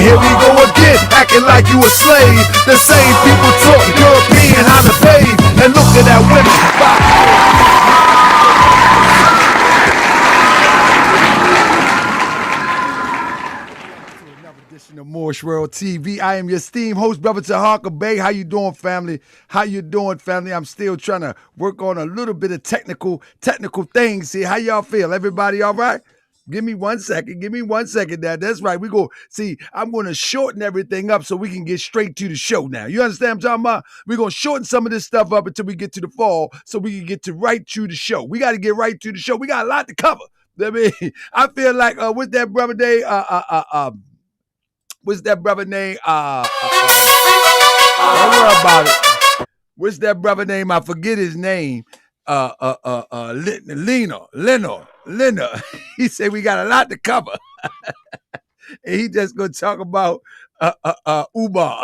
here we go again, acting like you a slave. The same people taught European how to bathe. And look at that women. Of Moorish World TV. I am your esteemed host, Brother Tariq Bey. How you doing, family? How you doing, family? I'm still trying to work on a little bit of technical things here. How y'all feel? Everybody all right? Give me 1 second. Give me 1 second, Dad. That's right. We go. See, I'm going to shorten everything up so we can get straight to the show now. You understand what I'm talking about? We're going to shorten some of this stuff up until we get to the fall so we can get to right to the show. We got to get right to the show. We got a lot to cover. I mean, I feel like with that brother day, what's that brother name? Don't worry about it. What's that brother name? I forget his name. Lena. He said we got a lot to cover. And he just gonna talk about Uber.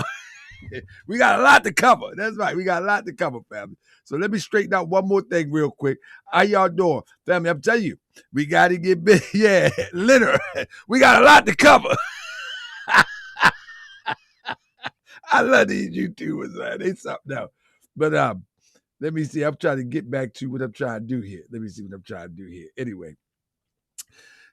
We got a lot to cover. That's right. We got a lot to cover, family. So let me straighten out one more thing real quick. How y'all doing? Family, I'm telling you, we got to get big. Yeah, Lena. We got a lot to cover. I love these YouTubers, man. They something else. But let me see. I'm trying to get back to what I'm trying to do here. Let me see what I'm trying to do here. Anyway.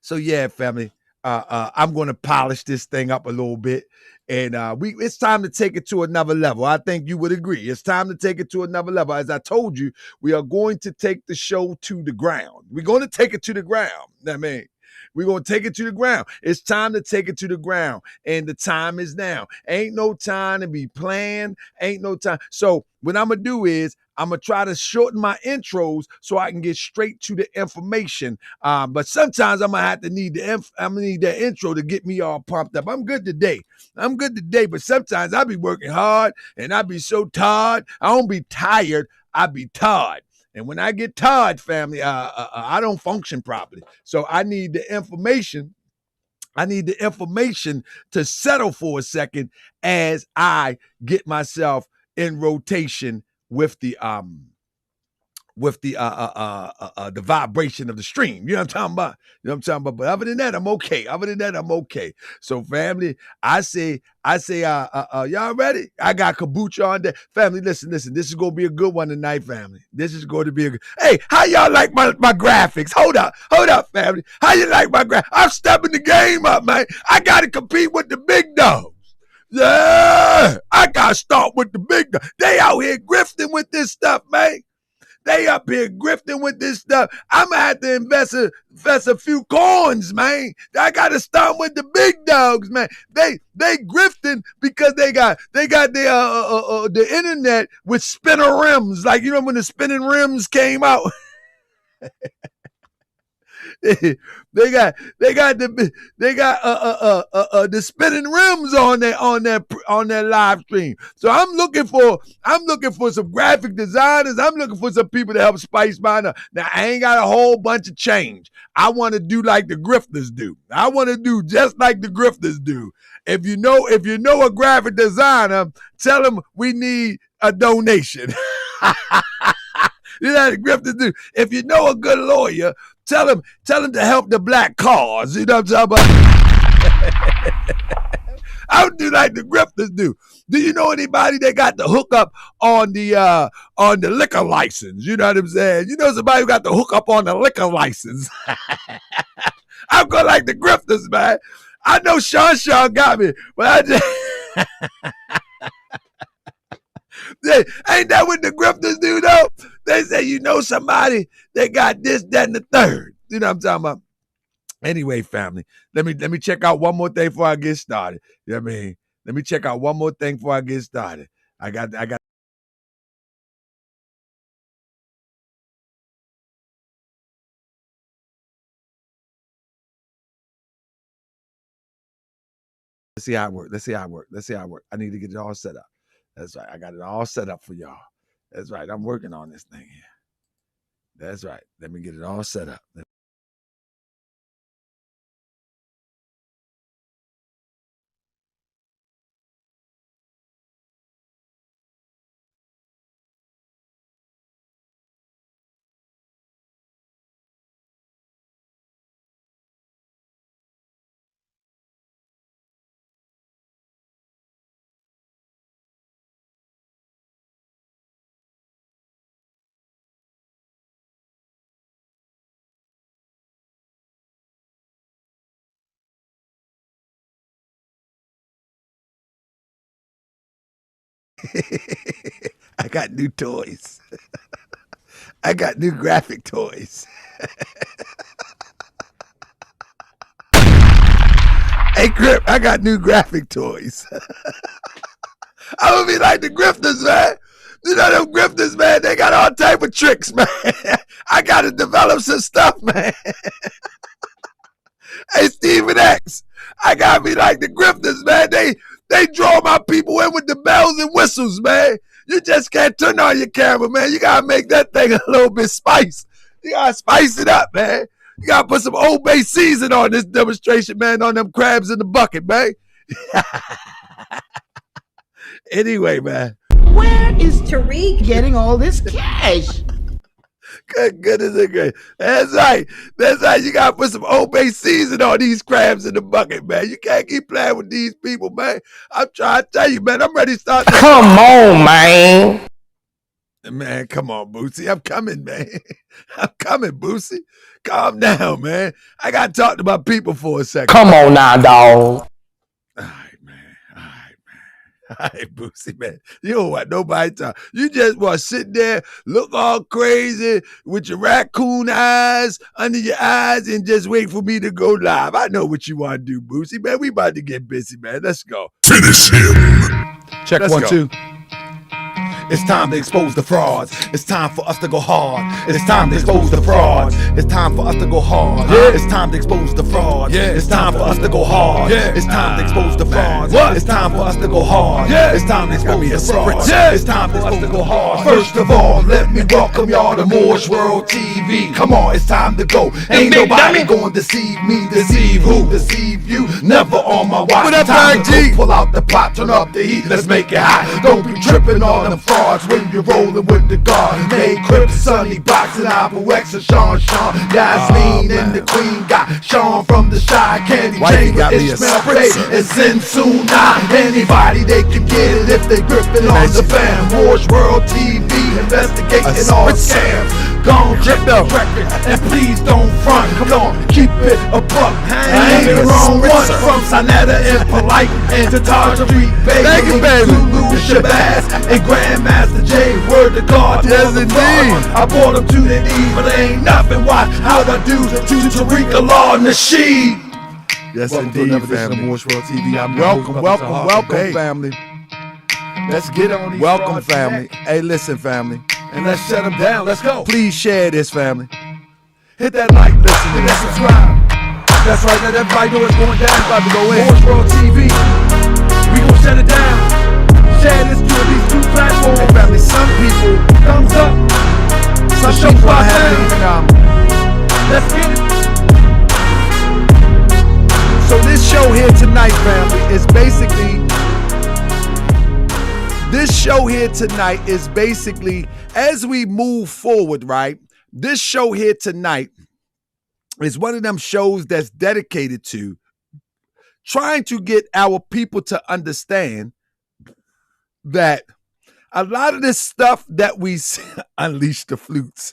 So yeah, family. I'm going to polish this thing up a little bit. And it's time to take it to another level. I think you would agree. It's time to take it to another level. As I told you, we are going to take the show to the ground. We're going to take it to the ground. I mean, we're going to take it to the ground. It's time to take it to the ground. And the time is now. Ain't no time to be playing. Ain't no time. So what I'm going to do is I'm going to try to shorten my intros so I can get straight to the information. But sometimes I'm going to have to need that intro to get me all pumped up. I'm good today, but sometimes I be working hard and I be so tired. I don't be tired. I be tired. And when I get tired, family, I don't function properly. So I need the information. I need the information to settle for a second as I get myself in rotation with the vibration of the stream. You know what I'm talking about? You know what I'm talking about? But other than that, I'm okay. So family, I say, y'all ready? I got kombucha on deck. Family, listen. This is going to be a good one tonight, family. This is going to be a good. Hey, how y'all like my graphics? Hold up, family. How you like my graphics? I'm stepping the game up, man. I got to compete with the big dogs. Yeah, I got to start with the big dogs. They out here grifting with this stuff, man. They up here grifting with this stuff. I'm gonna have to invest a few coins, man. I gotta start with the big dogs, man. They grifting because they got the internet with spinner rims. Like, you know when the spinning rims came out. they got the spinning rims on their live stream. So I'm looking for some graphic designers. I'm looking for some people to help spice mine up. Now I ain't got a whole bunch of change. I want to do like the Grifters do. I want to do just like the Grifters do. If you know a graphic designer, tell them we need a donation. You know what the Grifters do. If you know a good lawyer, tell him to help the black cause. You know what I'm talking about? I would do like the Grifters do. Do you know anybody that got the hookup on the liquor license? You know what I'm saying? You know somebody who got the hookup on the liquor license? I'm going like the Grifters, man. I know Sean got me, but I just ain't that what the Grifters do though? They say, you know somebody that got this, that, and the third. You know what I'm talking about? Anyway, family, let me check out one more thing before I get started. You know what I mean? Let me check out one more thing before I get started. I got Let's see how it works. I need to get it all set up. That's right. I got it all set up for y'all. That's right. I'm working on this thing here. That's right. Let me get it all set up. I got new toys. I got new graphic toys. Hey, Grip, I got new graphic toys. I'm gonna be like the Grifters, man. You know them Grifters, man, they got all type of tricks, man. I gotta develop some stuff, man. Hey, Stephen X, I gotta be like the Grifters, man. They draw my people in with the bells and whistles, man. You just can't turn on your camera, man. You gotta make that thing a little bit spiced. You gotta spice it up, man. You gotta put some Old Bay season on this demonstration, man, on them crabs in the bucket, man. Anyway, man. Where is Tariq getting all this cash? Good goodness and grace. That's right. That's right. You gotta put some Old Bay season on these crabs in the bucket, man. You can't keep playing with these people, man. I'm trying to tell you, man. I'm ready to start. Come on, man. Man, come on, Boosie. I'm coming, man. I'm coming, Boosie. Calm down, man. I gotta talk to my people for a second. Come on now, dog. All right, man. All right, Boosie, man. You don't want nobody talk. You just want to sit there, look all crazy with your raccoon eyes under your eyes and just wait for me to go live. I know what you want to do, Boosie, man. We about to get busy, man. Let's go. Finish him. Check Let's 1, go. 2. It's time to expose the frauds. It's time for us to go hard. It's time to expose the frauds. It's time for us to go hard. Yeah. It's time to expose the frauds. Yeah. It's time for us to go hard. Yeah. It's time to expose the frauds. What? It's time for us to go hard. Yeah. It's time to expose the frauds. Yeah. It's time for us to go hard. First of all, let me welcome y'all to Moore's World TV. Come on, it's time to go. Ain't nobody gonna deceive me. Deceive who? Deceive you. Never on my watch. What up, Time to G? go. Pull out the pot, turn up the heat. Let's make it hot. Don't be tripping on them frauds when you're rolling with the guard. Made Crip, Sonny, Boxing, Apple X, and Sean, Yasmin, and the Queen got Sean from the Shy, Candy Whitey Chamber, got me a Ishmael Ray, spritzer. and Zinsuna. Anybody they can get it if they gripping on the fam. Moore's World TV, investigating all spritzer. scams. Gon' check the record, and please don't front. Come on, keep it a buck. I ain't the wrong one. From Sinetta and Polight, and to Tariq Vicki, Thank you, baby. Lulu, Shabazz, and Grandmaster J. Word to God. Yes, indeed. I brought them to the knees, but they ain't nothing. Watch how I do to Tariq Nasheed. Yes, Welcome to indeed, another edition of family. Moore's World TV. I'm your host, Welcome, Brother welcome, Polight. family. Let's get on these Welcome, frauds family. neck, Hey, listen, family. and let's shut them down. Let's go. Please share this, family. Hit that like, listen, hit that subscribe. That's right, let everybody know what's going down. About to go in. Moore's World TV. We gon' shut it down. Share this to these 2 platforms. Hey, family, some people, Thumbs up. some show people spot haven't down. even, Let's get it. So this show here tonight, family, is basically, as we move forward, right? This show here tonight is one of them shows that's dedicated to trying to get our people to understand that a lot of this stuff that we see, unleash the flutes,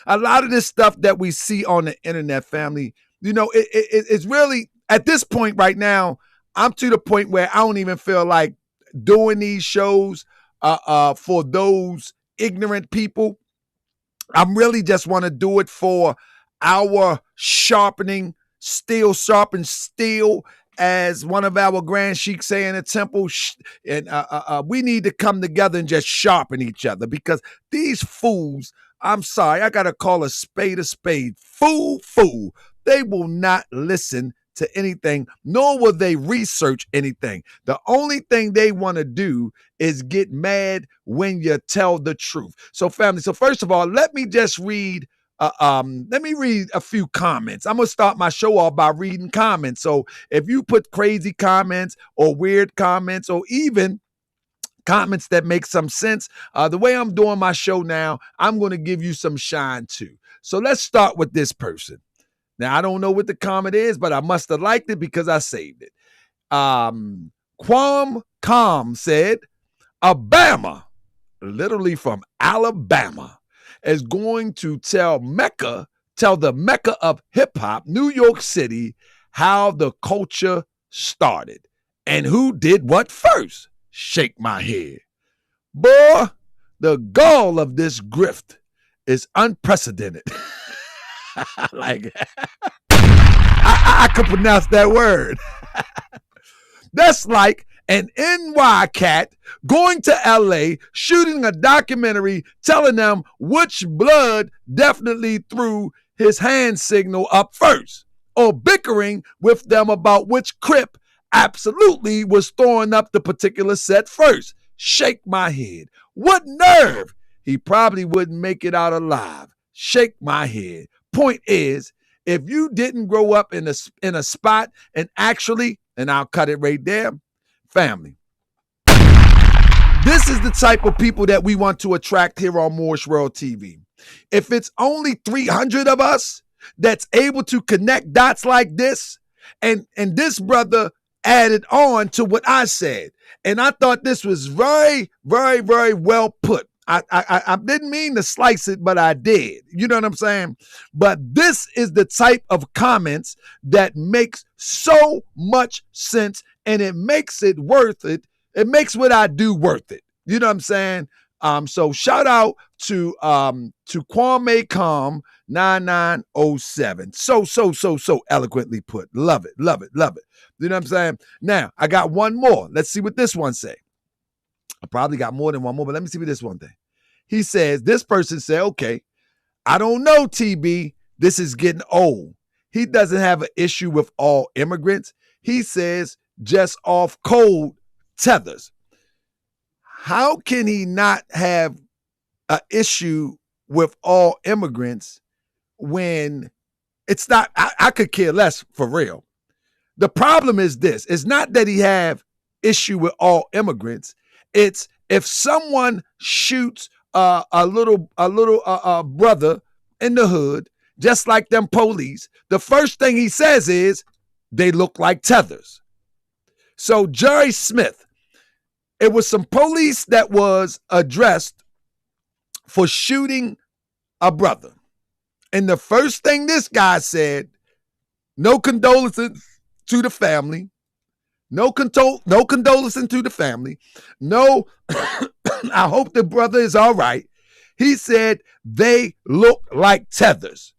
a lot of this stuff that we see on the internet, family, you know, it's really, at this point right now, I'm to the point where I don't even feel like doing these shows for those ignorant people. I'm really just want to do it for our sharpening, steel sharpens steel, as one of our grand sheiks say in the temple, and we need to come together and just sharpen each other, because these fools, I'm sorry, I gotta call a spade, fool, they will not listen to anything, nor will they research anything. The only thing they want to do is get mad when you tell the truth. So family, so first of all, let me just read a few comments. I'm gonna start my show off by reading comments. So if you put crazy comments or weird comments or even comments that make some sense, the way I'm doing my show now, I'm gonna give you some shine too. So let's start with this person. Now, I don't know what the comment is, but I must have liked it because I saved it. Quam Com said, Obama, literally from Alabama, is going to tell the Mecca of hip hop, New York City, how the culture started and who did what first. shake my head. Boy, the gall of this grift is unprecedented. Like, I could pronounce that word. That's like an NY cat going to LA, shooting a documentary, telling them which blood definitely threw his hand signal up first, or bickering with them about which Crip absolutely was throwing up the particular set first. Shake my head. What nerve? He probably wouldn't make it out alive. Shake my head. Point is, if you didn't grow up in a spot and actually, and I'll cut it right there, family. This is the type of people that we want to attract here on Moorish World TV. If it's only 300 of us that's able to connect dots like this, and this brother added on to what I said, and I thought this was very, very, very well put. I didn't mean to slice it, but I did. You know what I'm saying? But this is the type of comments that makes so much sense, and it makes it worth it. It makes what I do worth it. You know what I'm saying? So shout out to Kwame Calm 9907. So eloquently put. Love it. You know what I'm saying? Now, I got one more. Let's see what this one say. I probably got more than one more, but let me see what this one thing. He says, this person said, okay, I don't know, TB. This is getting old. He doesn't have an issue with all immigrants. He says just off cold tethers. How can he not have an issue with all immigrants when it's not, I could care less for real. The problem is this. It's not that he have issue with all immigrants. It's if someone shoots a little brother in the hood, just like them police, the first thing he says is they look like tethers. So Jerry Smith, it was some police that was addressed for shooting a brother. And the first thing this guy said, no condolences to the family. No condolences to the family. No, I hope the brother is all right. He said they look like tethers.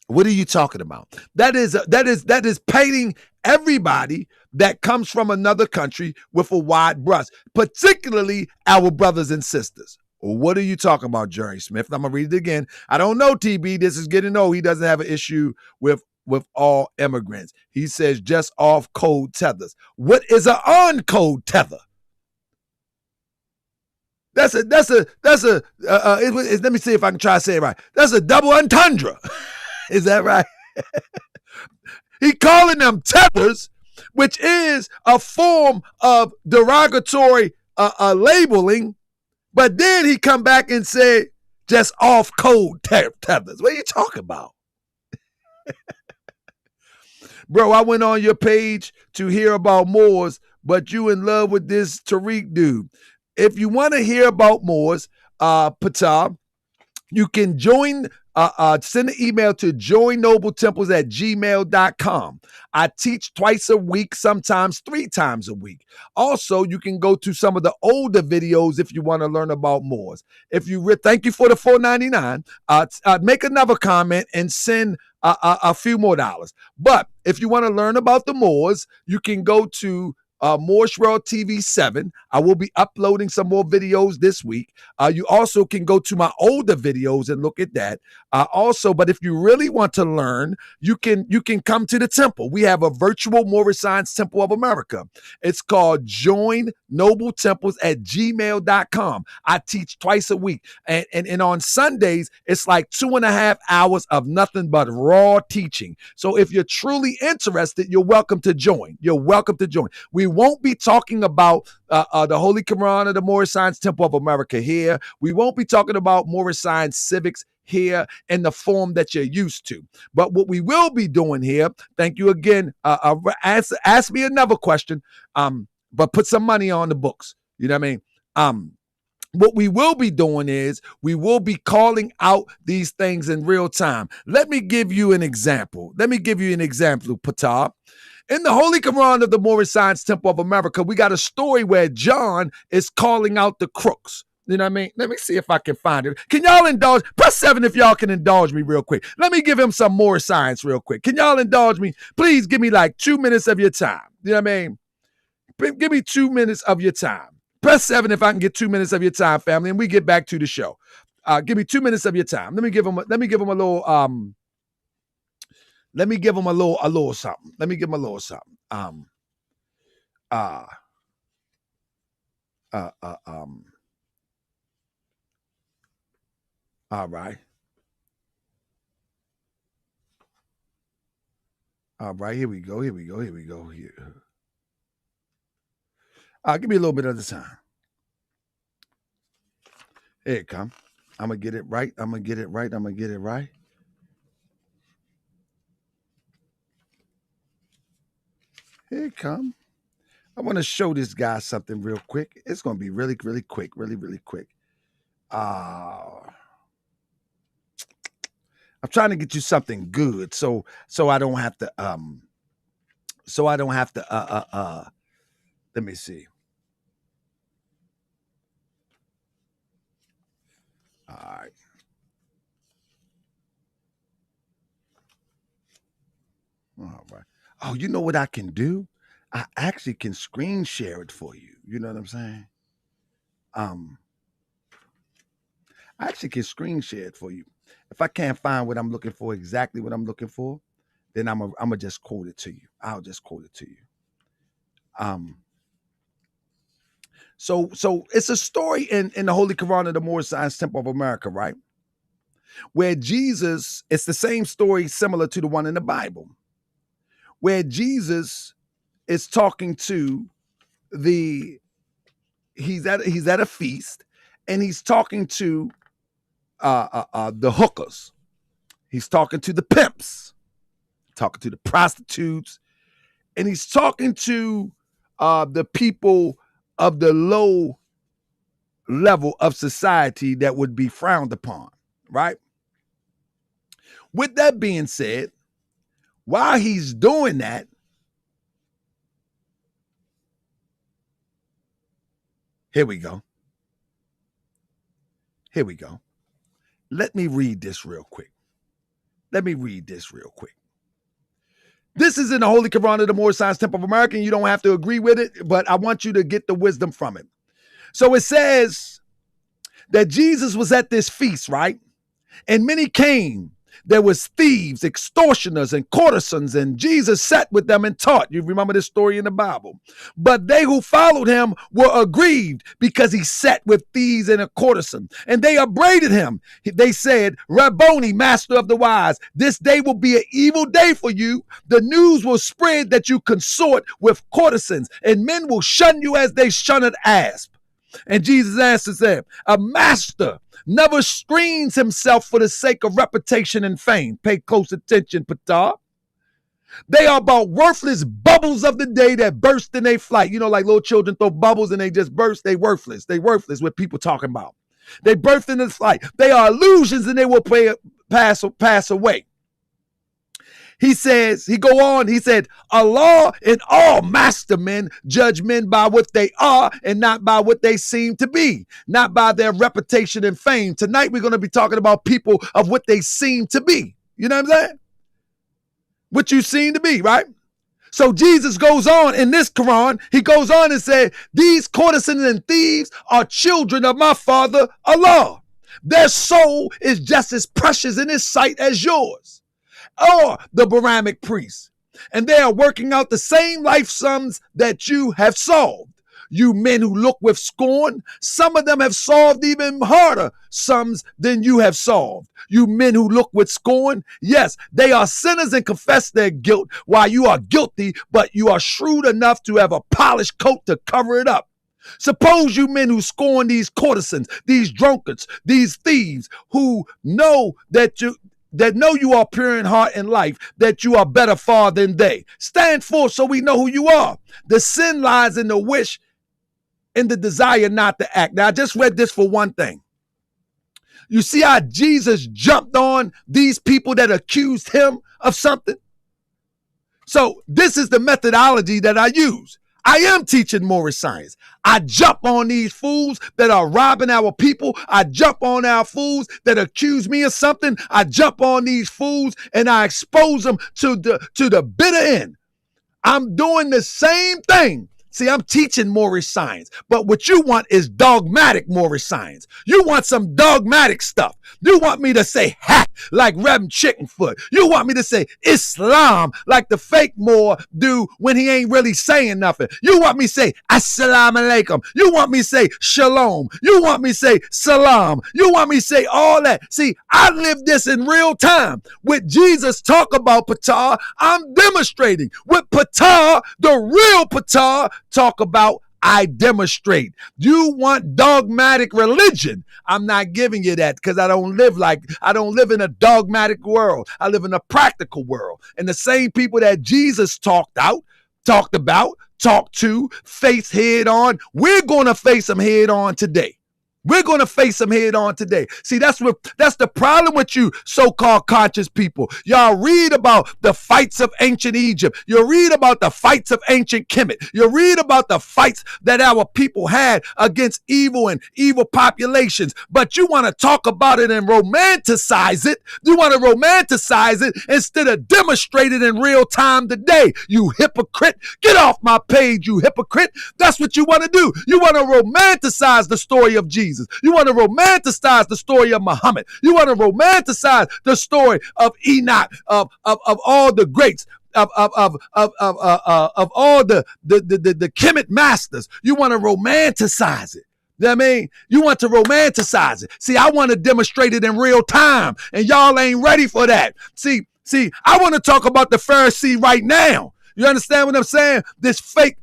What are you talking about? That is painting everybody that comes from another country with a wide brush, particularly our brothers and sisters. What are you talking about, Jerry Smith? I'm gonna read it again. I don't know, TB. This is getting old. He doesn't have an issue with all immigrants. He says just off code tethers. What is an on code tether? Let me see if I can try to say it right. That's a double entendre. Is that right? He calling them tethers, which is a form of derogatory labeling, but then he come back and say just off code tethers. What are you talking about? Bro, I went on your page to hear about Moors, but you in love with this Tariq dude. If you want to hear about Moors, Patah, you can join, send an email to joinnobletemples@gmail.com. I teach twice a week, sometimes 3 times a week. Also, you can go to some of the older videos if you want to learn about Moors. If you thank you for the $4.99. Make another comment and send a few more dollars. But if you want to learn about the Moors, you can go to Moorish World TV 7. I will be uploading some more videos this week. You also can go to my older videos and look at that. But if you really want to learn, you can come to the temple. We have a virtual Moorish Science Temple of America. It's called joinnobletemples@gmail.com. I teach twice a week. And on Sundays, it's like 2.5 hours of nothing but raw teaching. So if you're truly interested, you're welcome to join. We won't be talking about the Holy Quran of the Moorish Science Temple of America here. We won't be talking about Moorish Science civics here in the form that you're used to. But what we will be doing here, thank you again, ask me another question, but put some money on the books. You know what I mean? What we will be doing is we will be calling out these things in real time. Let me give you an example. Patah. In the Holy Quran of the Moorish Science Temple of America, we got a story where John is calling out the crooks. You know what I mean? Let me see if I can find it. Can y'all indulge? Press 7 if y'all can indulge me real quick. Let me give him some more science real quick. Can y'all indulge me? Please give me like 2 minutes of your time. You know what I mean? Give me 2 minutes of your time. Press 7 if I can get 2 minutes of your time, family, and we get back to the show. Give me 2 minutes of your time. Let me give him a little something. Let me give him a little something. All right. All right, here we go. Here. Give me a little bit of the time. Here it come. I'm going to get it right. Here it come. I want to show this guy something real quick. It's going to be really, really quick. Really quick. I'm trying to get you something good so I don't have to let me see. All right. All right. Oh, you know what I can do? I actually can screen share it for you. You know what I'm saying? I actually can screen share it for you. If I can't find what I'm looking for, exactly what I'm looking for, then I'm gonna just quote it to you. I'll just quote it to you. So it's a story in the Holy Quran of the Moorish Science Temple of America, right? Where Jesus, it's the same story similar to the one in the Bible, where Jesus is talking to he's at a feast, and he's talking to the hookers. He's talking to the pimps, talking to the prostitutes, and he's talking to the people of the low level of society that would be frowned upon, right? With that being said, while he's doing that, here we go. Let me read this real quick. This is in the Holy Quran of the Moorish Science Temple of America, and you don't have to agree with it, but I want you to get the wisdom from it. So it says that Jesus was at this feast, right? And many came. There was thieves, extortioners, and courtesans, and Jesus sat with them and taught. You remember this story in the Bible. But they who followed him were aggrieved because he sat with thieves and a courtesan, and they upbraided him. They said, Rabboni, master of the wise, this day will be an evil day for you. The news will spread that you consort with courtesans, and men will shun you as they shun an asp. And Jesus answered them, a master never screens himself for the sake of reputation and fame. Pay close attention, Patar. They are about worthless bubbles of the day that burst in their flight. You know, like little children throw bubbles and they just burst. They worthless. What people talking about. They burst in this flight. They are illusions and they will pass away. He said, Allah and all master men judge men by what they are and not by what they seem to be, not by their reputation and fame. Tonight, we're going to be talking about people of what they seem to be. You know what I'm saying? What you seem to be, right? So Jesus goes on in this Quran, he goes on and said, these courtesans and thieves are children of my Father, Allah. Their soul is just as precious in his sight as yours. Or the Baramic priests, and they are working out the same life sums that you have solved. You men who look with scorn, some of them have solved even harder sums than you have solved. You men who look with scorn, yes, they are sinners and confess their guilt while you are guilty, but you are shrewd enough to have a polished coat to cover it up. Suppose you men who scorn these courtesans, these drunkards, these thieves, who know that you are pure in heart and life, that you are better far than they. Stand forth so we know who you are. The sin lies in the wish and the desire not to act. Now, I just read this for one thing. You see how Jesus jumped on these people that accused him of something? So this is the methodology that I use. I am teaching moral science. I jump on these fools that are robbing our people. I jump on our fools that accuse me of something. I jump on these fools and I expose them to the bitter end. I'm doing the same thing. See, I'm teaching moral science, but what you want is dogmatic moral science. You want some dogmatic stuff. You want me to say hack like Reverend Chickenfoot. You want me to say Islam like the fake Moor do when he ain't really saying nothing. You want me to say Assalamu alaikum. You want me to say Shalom. You want me to say Salam. You want me to say all that. See, I live this in real time. With Jesus talk about Ptah, I'm demonstrating. With Ptah, the real Ptah, talk about I demonstrate. You want dogmatic religion. I'm not giving you that because I don't live in a dogmatic world. I live in a practical world. And the same people that Jesus talked about, talked to, face head on, we're going to face them head on today. We're going to face them head on today. See, that's the problem with you so-called conscious people. Y'all read about the fights of ancient Egypt. You read about the fights of ancient Kemet. You read about the fights that our people had against evil and evil populations. But you want to talk about it and romanticize it. You want to romanticize it instead of demonstrate it in real time today. You hypocrite. Get off my page, you hypocrite. That's what you want to do. You want to romanticize the story of Jesus. You want to romanticize the story of Muhammad. You want to romanticize the story of Enoch, of all the greats, of all the Kemet masters. You want to romanticize it. You know what I mean? You want to romanticize it. See, I want to demonstrate it in real time, and y'all ain't ready for that. See, I want to talk about the Pharisee right now. You understand what I'm saying? This fake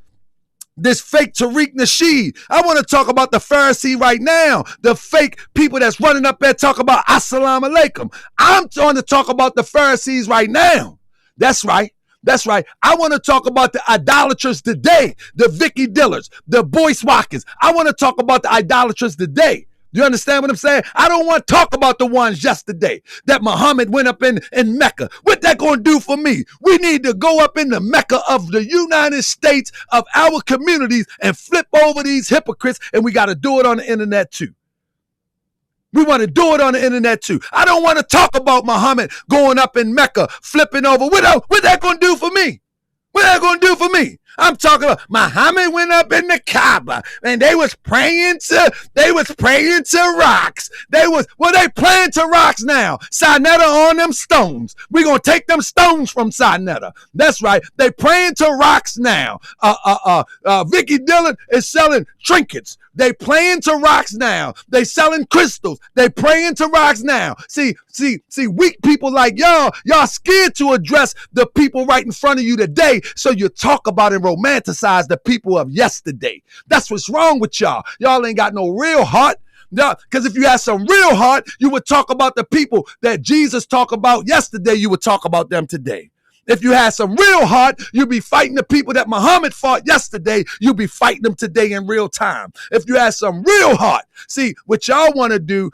Tariq Nasheed. I want to talk about the Pharisee right now. The fake people that's running up there talking about Assalamu alaikum. I'm trying to talk about the Pharisees right now. That's right. I want to talk about the idolaters today. The Vicky Dillards, the Boyce Watkins. I want to talk about the idolaters today. Do you understand what I'm saying? I don't want to talk about the ones yesterday that Muhammad went up in Mecca. What that going to do for me? We need to go up in the Mecca of the United States, of our communities, and flip over these hypocrites, and we got to do it on the internet too. We want to do it on the internet too. I don't want to talk about Muhammad going up in Mecca, flipping over. What that going to do for me? What that going to do for me? I'm talking about Muhammad went up in the Kaaba and they was praying to rocks. They praying to rocks now. Sinetta on them stones. We're going to take them stones from Sinetta. That's right. They praying to rocks now. Vicky Dillard is selling trinkets. They playing to rocks now. They selling crystals. They praying to rocks now. See, weak people like y'all scared to address the people right in front of you today. So you talk about and romanticize the people of yesterday. That's what's wrong with y'all. Y'all ain't got no real heart. Because if you had some real heart, you would talk about the people that Jesus talked about yesterday. You would talk about them today. If you had some real heart, you'd be fighting the people that Muhammad fought yesterday. You'd be fighting them today in real time. If you had some real heart, see, what y'all want to do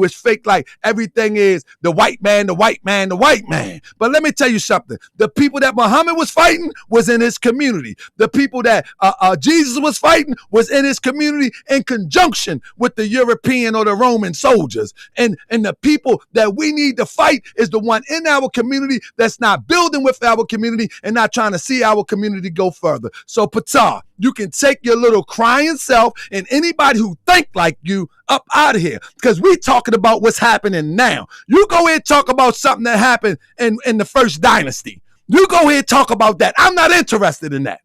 is fake like everything is the white man, the white man, the white man. But let me tell you something. The people that Muhammad was fighting was in his community. The people that Jesus was fighting was in his community in conjunction with the European or the Roman soldiers. And the people that we need to fight is the one in our community that's not building with our community and not trying to see our community go further. So Ptah, you can take your little crying self and anybody who think like you up out of here, because we talking about what's happening now. You go ahead and talk about something that happened in the first dynasty. You go ahead and talk about that. I'm not interested in that.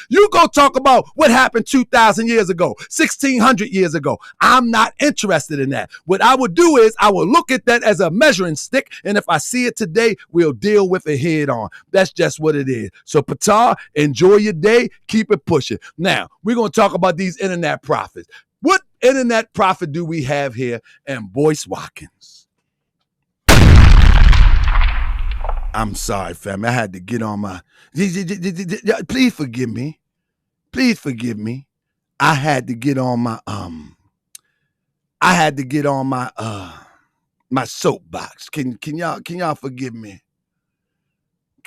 You go talk about what happened 2,000 years ago, 1,600 years ago. I'm not interested in that. What I would do is I will look at that as a measuring stick, and if I see it today, we'll deal with it head on. That's just what it is. So Ptah, enjoy your day. Keep it pushing. Now, we're going to talk about these internet prophets. What internet prophet do we have here? And Boyce Watkins. I'm sorry, fam. I had to get on my. Please forgive me. I had to get on my my soapbox. Can y'all forgive me?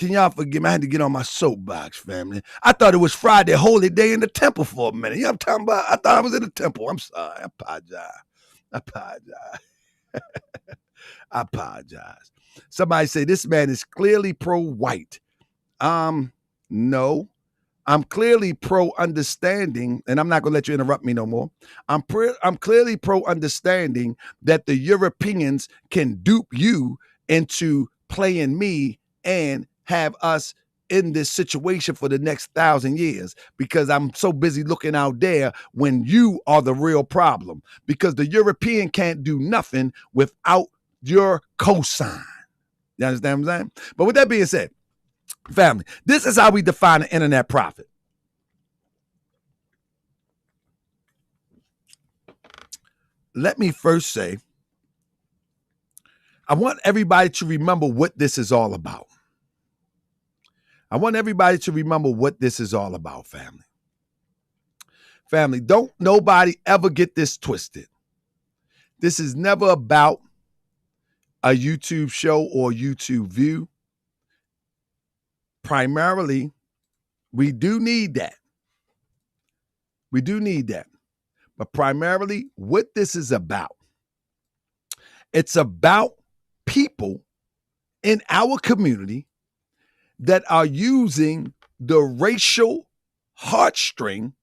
Can y'all forgive me? I had to get on my soapbox, family. I thought it was Friday, holy day in the temple for a minute. You know what I'm talking about? I thought I was in the temple. I'm sorry. I apologize. I apologize. Somebody say this man is clearly pro-white. No. I'm clearly pro-understanding, and I'm not going to let you interrupt me no more. I'm clearly pro-understanding that the Europeans can dupe you into playing me and have us in this situation for the next 1,000 years, because I'm so busy looking out there when you are the real problem, because the European can't do nothing without your cosign. You understand what I'm saying? But with that being said, family, this is how we define an internet prophet. Let me first say, I want everybody to remember what this is all about. Family. Family, don't nobody ever get this twisted. This is never about a YouTube show or YouTube view. Primarily, we do need that. But primarily, what this is about, it's about people in our community that are using the racial heartstring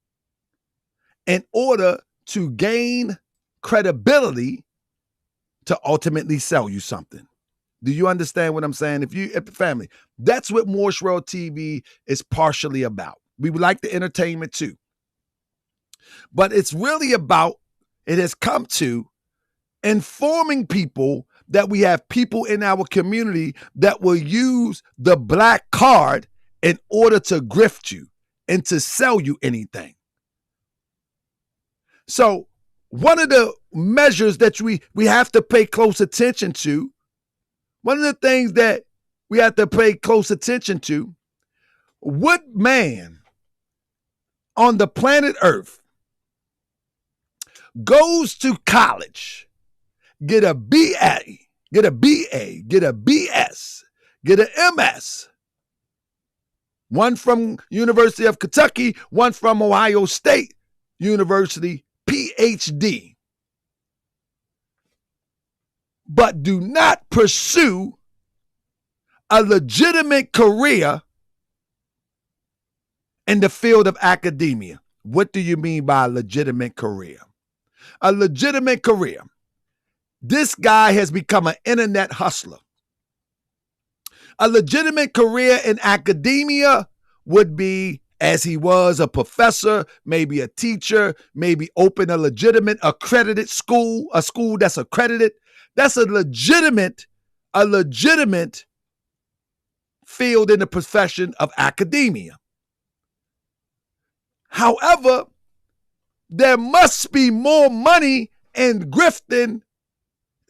in order to gain credibility to ultimately sell you something. Do you understand what I'm saying? If family, that's what Morse World TV is partially about. We would like the entertainment too. But it's really about, it has come to informing people that we have people in our community that will use the black card in order to grift you and to sell you anything. So one of the measures that we have to pay close attention to, one of the things that we have to pay close attention to, what man on the planet Earth goes to college, get a BA, get a BA, get a BS, get an MS, one from University of Kentucky, one from Ohio State University, PhD, but do not pursue a legitimate career in the field of academia. What do you mean by a legitimate career? A legitimate career. This guy has become an internet hustler. A legitimate career in academia would be, as he was, a professor, maybe a teacher, maybe open a legitimate accredited school, a school that's accredited. That's a legitimate field in the profession of academia. However, there must be more money in grifting.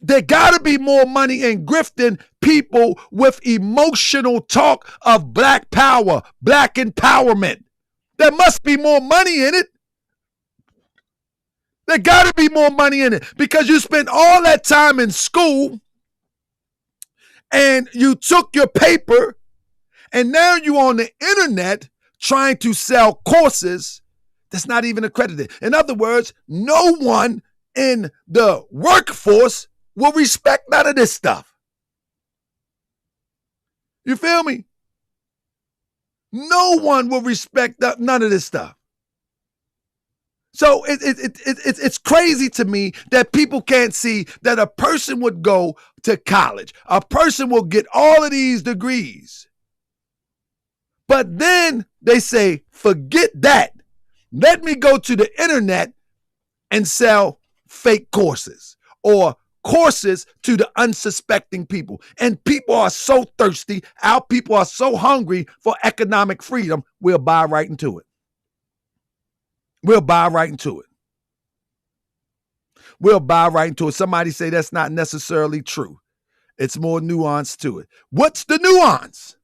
There got to be more money in grifting people with emotional talk of black power, black empowerment. There must be more money in it. There got to be more money in it, because you spent all that time in school and you took your paper and now you're on the internet trying to sell courses that's not even accredited. In other words, no one in the workforce will respect none of this stuff. You feel me? No one will respect none of this stuff. So it's crazy to me that people can't see that a person would go to college. A person will get all of these degrees. But then they say, forget that. Let me go to the internet and sell fake courses or courses to the unsuspecting people. And people are so thirsty. Our people are so hungry for economic freedom. We'll buy right into it. Somebody say that's not necessarily true. It's more nuance to it. What's the nuance?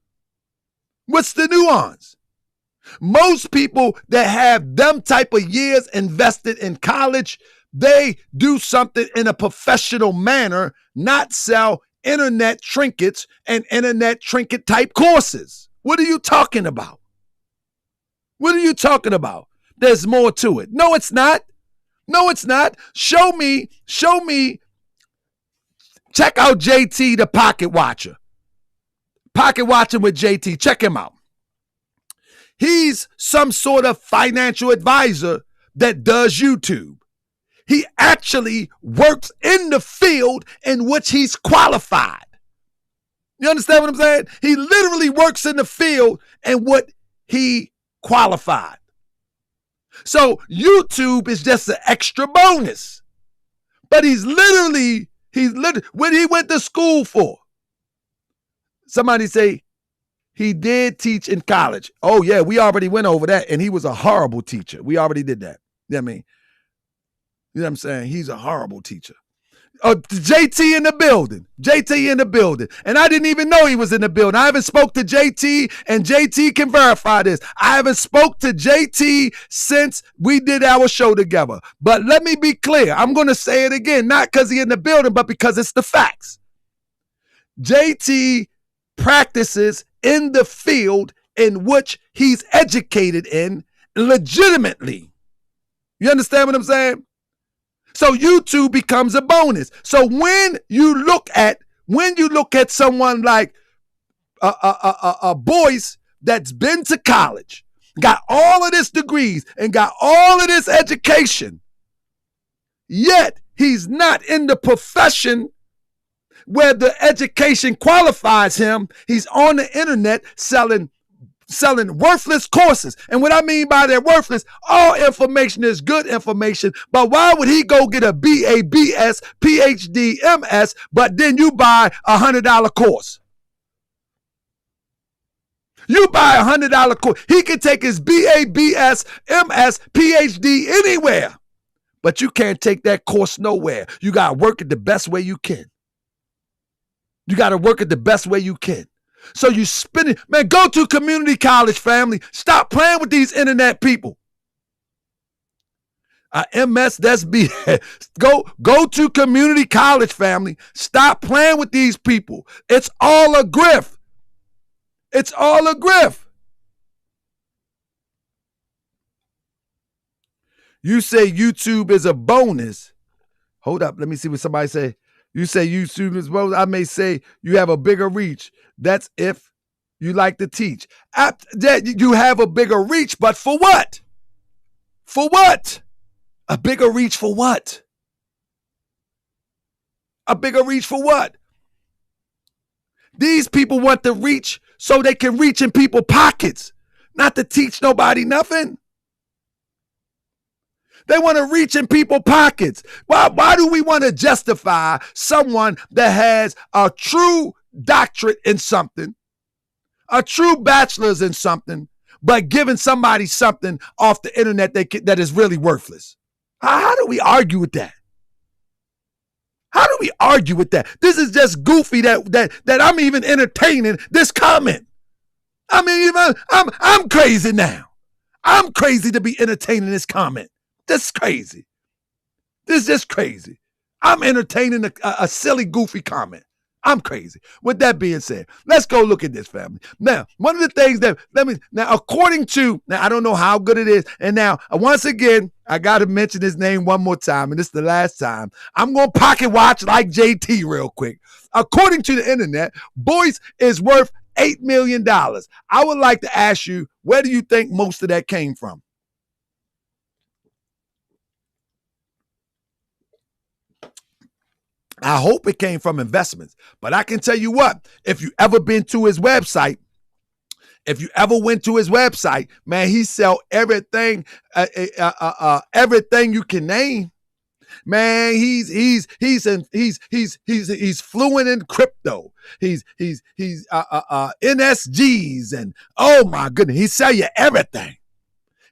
Most people that have them type of years invested in college, they do something in a professional manner, not sell internet trinkets and internet trinket type courses. What are you talking about? What are you talking about? There's more to it. No, it's not. No, it's not. Show me. Check out JT, the pocket watcher. Pocket watching with JT. Check him out. He's some sort of financial advisor that does YouTube. He actually works in the field in which he's qualified. You understand what I'm saying? He literally works in the field in what he qualified. So YouTube is just an extra bonus. But he's literally what he went to school for. Somebody say, he did teach in college. Oh, yeah, we already went over that, and he was a horrible teacher. We already did that. You know what I mean? You know what I'm saying? He's a horrible teacher. JT in the building. JT in the building. And I didn't even know he was in the building. I haven't spoke to JT, and JT can verify this. I haven't spoke to JT since we did our show together. But let me be clear. I'm going to say it again, not because he's in the building, but because it's the facts. JT practices in the field in which he's educated in legitimately. You understand what I'm saying? So YouTube becomes a bonus. So when you look at someone like a Boyce that's been to college, got all of this degrees and got all of this education, yet he's not in the profession where the education qualifies him. He's on the internet selling worthless courses. And what I mean by that worthless, all information is good information, but why would he go get a BA, BS, PhD, MS, but then you buy a $100 course? You buy a $100 course. He can take his BA, BS, MS, PhD anywhere, but you can't take that course nowhere. You got to work it the best way you can. You got to work it the best way you can. So you spin it. Man, go to community college, family. Stop playing with these internet people. MS, that's BS. Go to community college, family. Stop playing with these people. It's all a grift. It's all a grift. You say YouTube is a bonus. Hold up. Let me see what somebody say. You say YouTube is bonus. I may say you have a bigger reach. That's if you like to teach. That you have a bigger reach, but for what? For what? A bigger reach for what? A bigger reach for what? These people want the reach so they can reach in people's pockets, not to teach nobody nothing. They want to reach in people's pockets. Why do we want to justify someone that has a true doctorate in something, a true bachelor's in something, but giving somebody something off the internet that is really worthless? How do we argue with that? How do we argue with that? This is just goofy that I'm even entertaining this comment. I mean, I'm crazy now. I'm crazy to be entertaining this comment. This is crazy. This is just crazy. I'm entertaining a silly, goofy comment. I'm crazy. With that being said, let's go look at this, family. Now, one of the things according to, I don't know how good it is. And now, once again, I got to mention his name one more time, and this is the last time. I'm going to pocket watch like JT real quick. According to the internet, Boyce is worth $8 million. I would like to ask you, where do you think most of that came from? I hope it came from investments, but I can tell you what, if you ever been to his website, if you ever went to his website, man, he sell everything, everything you can name. Man, he's fluent in crypto. He's NSGs and oh my goodness, he sell you everything.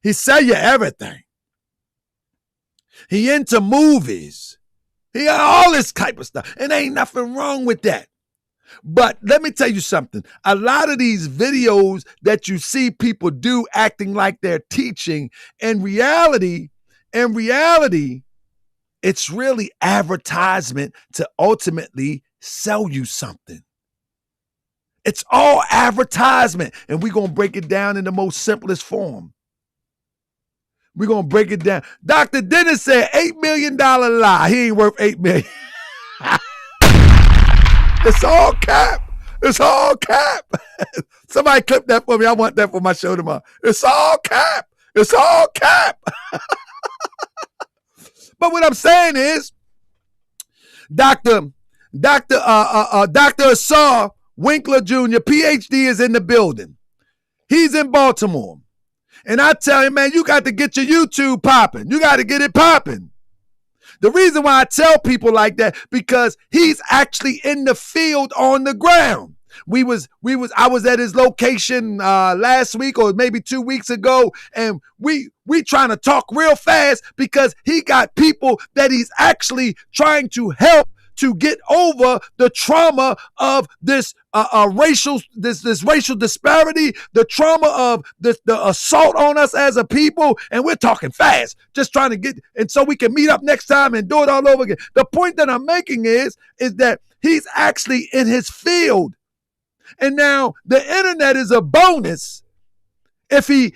He sell you everything. He into movies. He got all this type of stuff, and ain't nothing wrong with that. But let me tell you something. A lot of these videos that you see people do acting like they're teaching, in reality, it's really advertisement to ultimately sell you something. It's all advertisement. And we're going to break it down in the most simplest form. We're going to break it down. Dr. Dennis said $8 million lie. He ain't worth $8 million. It's all cap. It's all cap. Somebody clip that for me. I want that for my show tomorrow. It's all cap. It's all cap. But what I'm saying is, Dr. Asar Winkler Jr., PhD, is in the building. He's in Baltimore. And I tell him, man, you got to get your YouTube popping. You got to get it popping. The reason why I tell people like that, because he's actually in the field on the ground. I was at his location last week or maybe 2 weeks ago, and we trying to talk real fast because he got people that he's actually trying to help to get over the trauma of this racial disparity, the trauma of the assault on us as a people, and we're talking fast, just trying to get, and so we can meet up next time and do it all over again. The point that I'm making is that he's actually in his field, and now the internet is a bonus. If he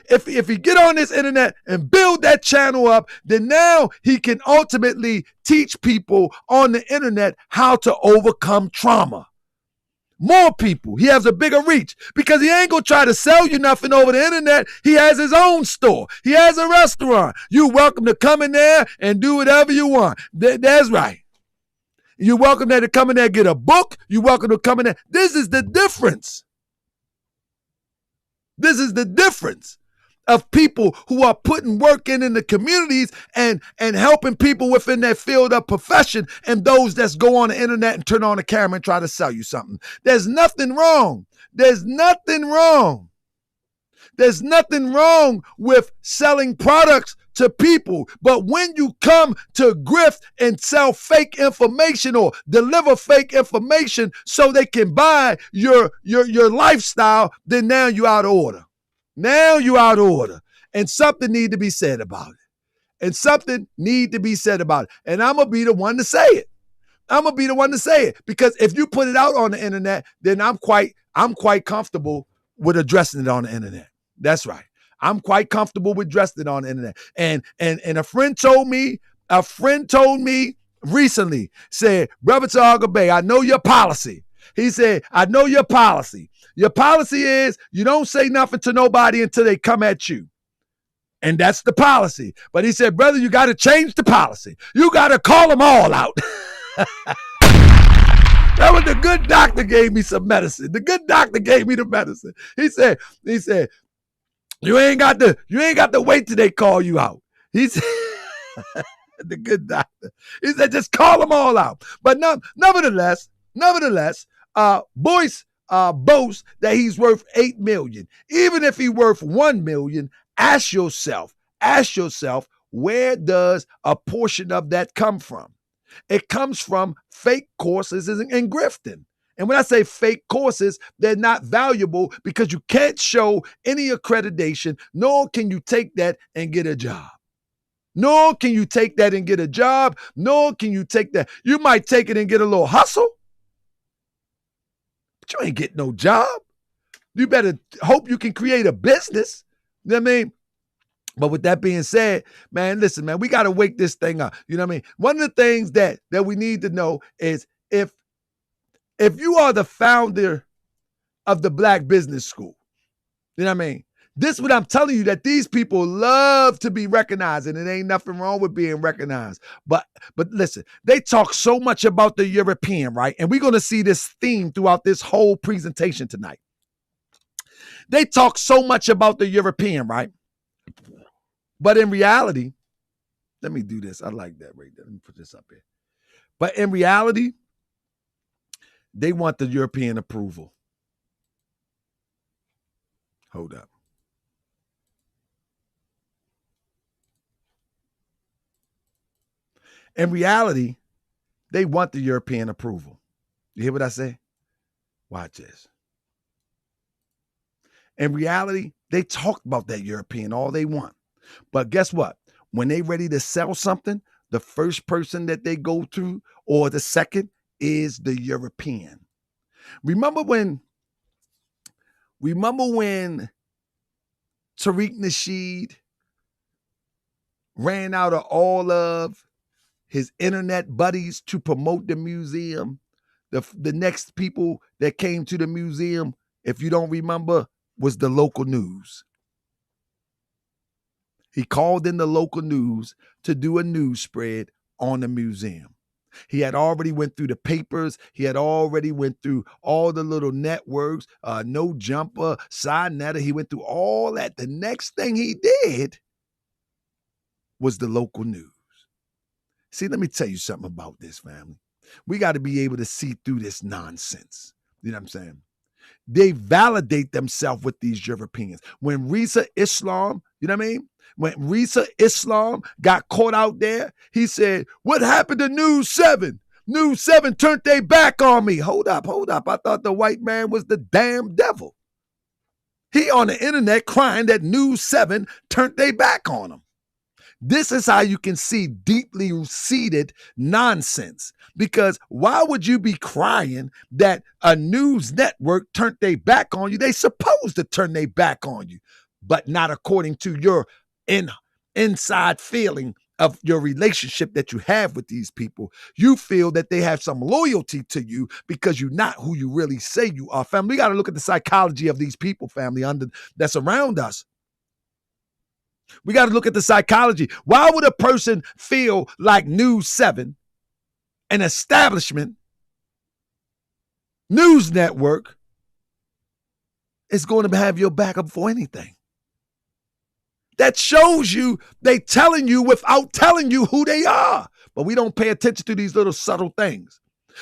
get on this internet and build that channel up, then now he can ultimately teach people on the internet how to overcome trauma. More people. He has a bigger reach because he ain't gonna try to sell you nothing over the internet. He has his own store. He has a restaurant. You're welcome to come in there and do whatever you want. That's right. You're welcome there to come in there and get a book. You're welcome to come in there. This is the difference. This is the difference of people who are putting work in the communities and helping people within their field of profession, and those that go on the internet and turn on the camera and try to sell you something. There's nothing wrong. There's nothing wrong. There's nothing wrong with selling products to people. But when you come to grift and sell fake information or deliver fake information so they can buy your lifestyle, then now you out of order. Now you out of order. And something need to be said about it. And something need to be said about it. And I'm going to be the one to say it. I'm going to be the one to say it. Because if you put it out on the internet, then I'm quite comfortable with addressing it on the internet. That's right. I'm quite comfortable with addressing it on the internet. And a friend told me recently, said, Brother Polight, I know your policy. He said, I know your policy. Your policy is you don't say nothing to nobody until they come at you. And that's the policy. But he said, brother, you got to change the policy. You got to call them all out. That was the good doctor gave me some medicine. The good doctor gave me the medicine. He said, you ain't got to wait till they call you out. He said, the good doctor. He said, just call them all out. But nevertheless, Boyce boasts that he's worth $8 million. Even if he's worth $1 million, ask yourself, where does a portion of that come from? It comes from fake courses and grifting. And when I say fake courses, they're not valuable because you can't show any accreditation, nor can you take that and get a job. Nor can you take that and get a job, nor can you take that. You might take it and get a little hustle, but you ain't getting no job. You better hope you can create a business. You know what I mean? But with that being said, man, listen, man, we got to wake this thing up. You know what I mean? One of the things that we need to know is if you are the founder of the Black Business School, you know what I mean? This is what I'm telling you, that these people love to be recognized, and it ain't nothing wrong with being recognized. But listen, they talk so much about the European, right? And we're going to see this theme throughout this whole presentation tonight. They talk so much about the European, right? But in reality, let me do this. I like that right there. Let me put this up here. But in reality, they want the European approval. Hold up. In reality, they want the European approval. You hear what I say? Watch this. In reality, they talk about that European all they want. But guess what? When they ready to sell something, the first person that they go through, or the second, is the European. Remember when Tariq Nasheed ran out of all of his internet buddies to promote the museum? The next people that came to the museum, if you don't remember, was the local news. He called in the local news to do a news spread on the museum. He had already went through the papers. He had already went through all the little networks, No Jumper, Side Netter. He went through all that. The next thing he did was the local news. See, let me tell you something about this, family. We got to be able to see through this nonsense. You know what I'm saying? They validate themselves with these Europeans. When Rizza Islam, you know what I mean? When Rizza Islam got caught out there, he said, what happened to News 7? News 7 turned their back on me. Hold up. I thought the white man was the damn devil. He on the internet crying that News 7 turned their back on him. This is how you can see deeply seated nonsense. Because why would you be crying that a news network turned their back on you? They supposed to turn their back on you, but not according to your inside feeling of your relationship that you have with these people. You feel that they have some loyalty to you because you're not who you really say you are. Family, we got to look at the psychology of these people, family, that's around us. We got to look at the psychology. Why would a person feel like News 7, an establishment, news network, is going to have your back up for anything? That shows you they telling you without telling you who they are. But we don't pay attention to these little subtle things.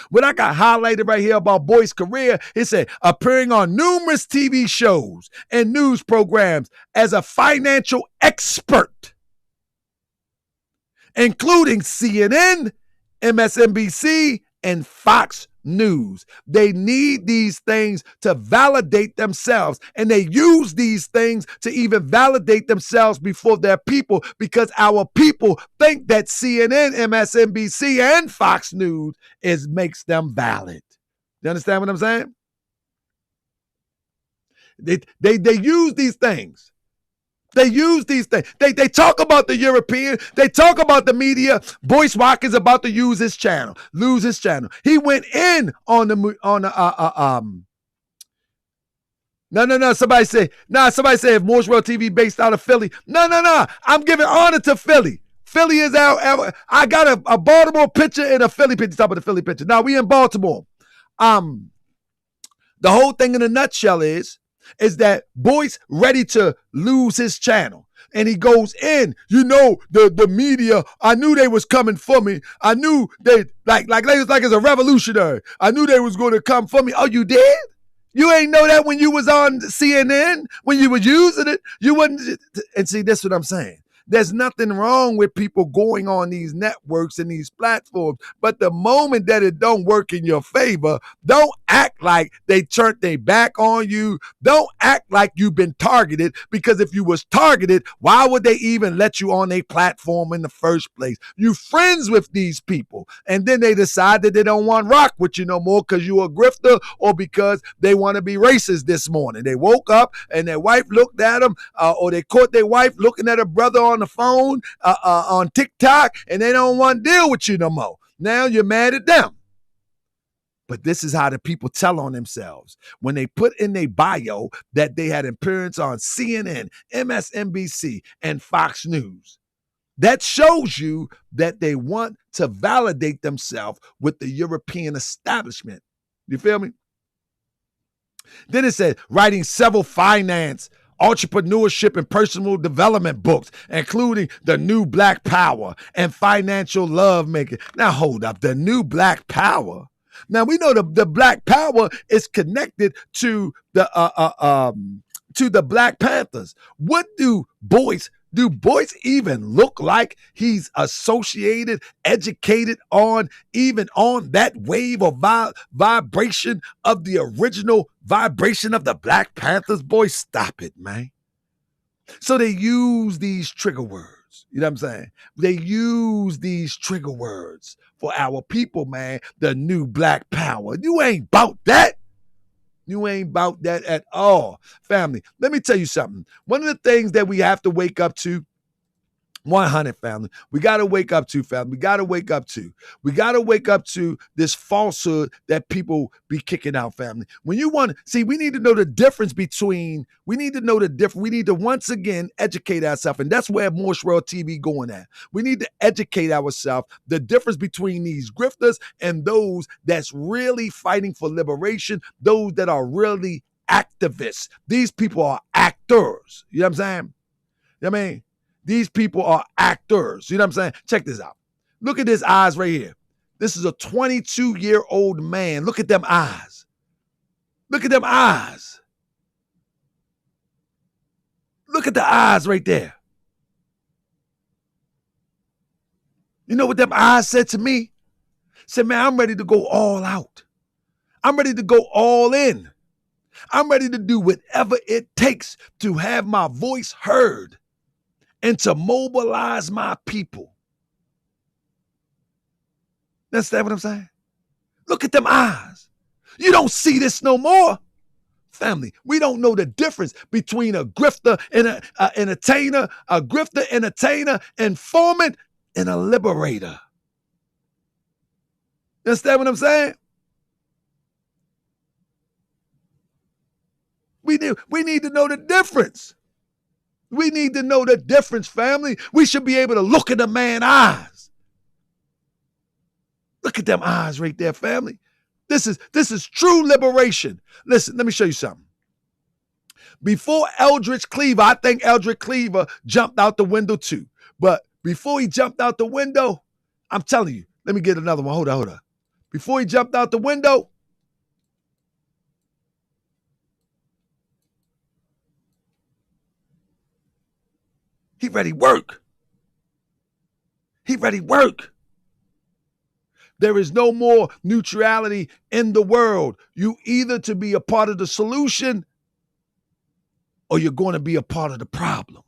When I got highlighted right here about Boyce's career, it said appearing on numerous TV shows and news programs as a financial expert, including CNN, MSNBC, and Fox News. They need these things to validate themselves, and they use these things to even validate themselves before their people, because our people think that CNN, MSNBC, and Fox News makes them valid. You understand what I'm saying? They use these things. They use these things. They talk about the European. They talk about the media. Boyce Watkins about to lose his channel. He went in on the No. Somebody say if Morse World TV based out of Philly. No. I'm giving honor to Philly. Philly is our I got a Baltimore picture and a Philly picture. Top of the Philly picture. Now we in Baltimore. The whole thing in a nutshell is that Boyce ready to lose his channel. And he goes in, the media, I knew they was coming for me. I knew they, like as a revolutionary. I knew they was going to come for me. Oh, you did? You ain't know that when you was on CNN, when you was using it, you wouldn't. And see, that's what I'm saying. There's nothing wrong with people going on these networks and these platforms. But the moment that it don't work in your favor, don't act like they turned their back on you. Don't act like you've been targeted, because if you was targeted, why would they even let you on a platform in the first place? You friends with these people, and then they decide that they don't want rock with you no more because you a grifter, or because they want to be racist this morning. They woke up and their wife looked at them, or they caught their wife looking at her brother on the phone on TikTok, and they don't want to deal with you no more. Now you're mad at them. But this is how the people tell on themselves. When they put in their bio that they had appearance on CNN, MSNBC, and Fox News. That shows you that they want to validate themselves with the European establishment. You feel me? Then it said writing several finance, entrepreneurship, and personal development books, including The New Black Power and Financial Lovemaking. Now hold up, The New Black Power. Now we know the Black Power is connected to the Black Panthers. What do Boyce even look like he's associated, educated on, even on that wave of vibration of the original vibration of the Black Panthers? Boy, stop it, man. So they use these trigger words. You know what I'm saying? They use these trigger words for our people, man. The new black power. You ain't about that. You ain't about that at all. Family, let me tell you something. One of the things that we have to wake up to, 100 family. We got to wake up to, family. We got to wake up to. We got to wake up to this falsehood that people be kicking out, family. When you want to, see, we need to know the difference between, we need to once again educate ourselves. And that's where Morse World TV going at. We need to educate ourselves, the difference between these grifters and those that's really fighting for liberation, those that are really activists. These people are actors. You know what I'm saying? You know what I mean? These people are actors. You know what I'm saying? Check this out. Look at his eyes right here. This is a 22-year-old man. Look at them eyes. Look at them eyes. Look at the eyes right there. You know what them eyes said to me? Said, man, I'm ready to go all out. I'm ready to go all in. I'm ready to do whatever it takes to have my voice heard and to mobilize my people. Understand what I'm saying? Look at them eyes. You don't see this no more. Family, we don't know the difference between a grifter and an entertainer, a grifter, entertainer, informant, and a liberator. Understand what I'm saying? We need to know the difference. We need to know the difference, family. We should be able to look at the man's eyes. Look at them eyes right there, family. This is true liberation. Listen, let me show you something. Before Eldridge Cleaver, I think Eldridge Cleaver jumped out the window too. But before he jumped out the window, I'm telling you, let me get another one. Hold on. Before he jumped out the window, he ready work. He ready work. There is no more neutrality in the world. You either to be a part of the solution or you're going to be a part of the problem.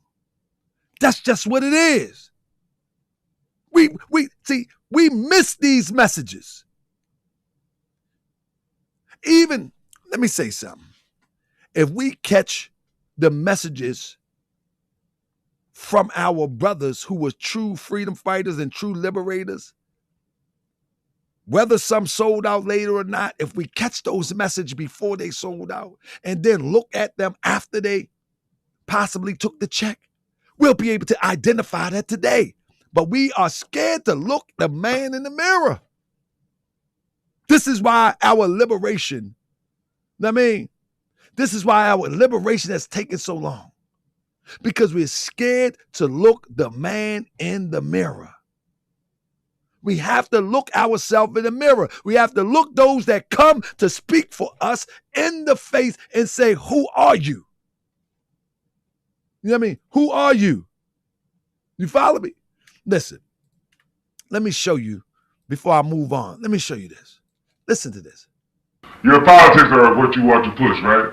That's just what it is. We miss these messages. Even, let me say something. If we catch the messages from our brothers who were true freedom fighters and true liberators, whether some sold out later or not, if we catch those messages before they sold out and then look at them after they possibly took the check, we'll be able to identify that today. But we are scared to look the man in the mirror. This is why our liberation, this is why our liberation has taken so long. Because we're scared to look the man in the mirror. We have to look ourselves in the mirror. We have to look those that come to speak for us in the face and say, who are you? You know what I mean? Who are you? You follow me? Listen, let me show you before I move on. Let me show you this. Listen to this. Your politics are what you want to push, right?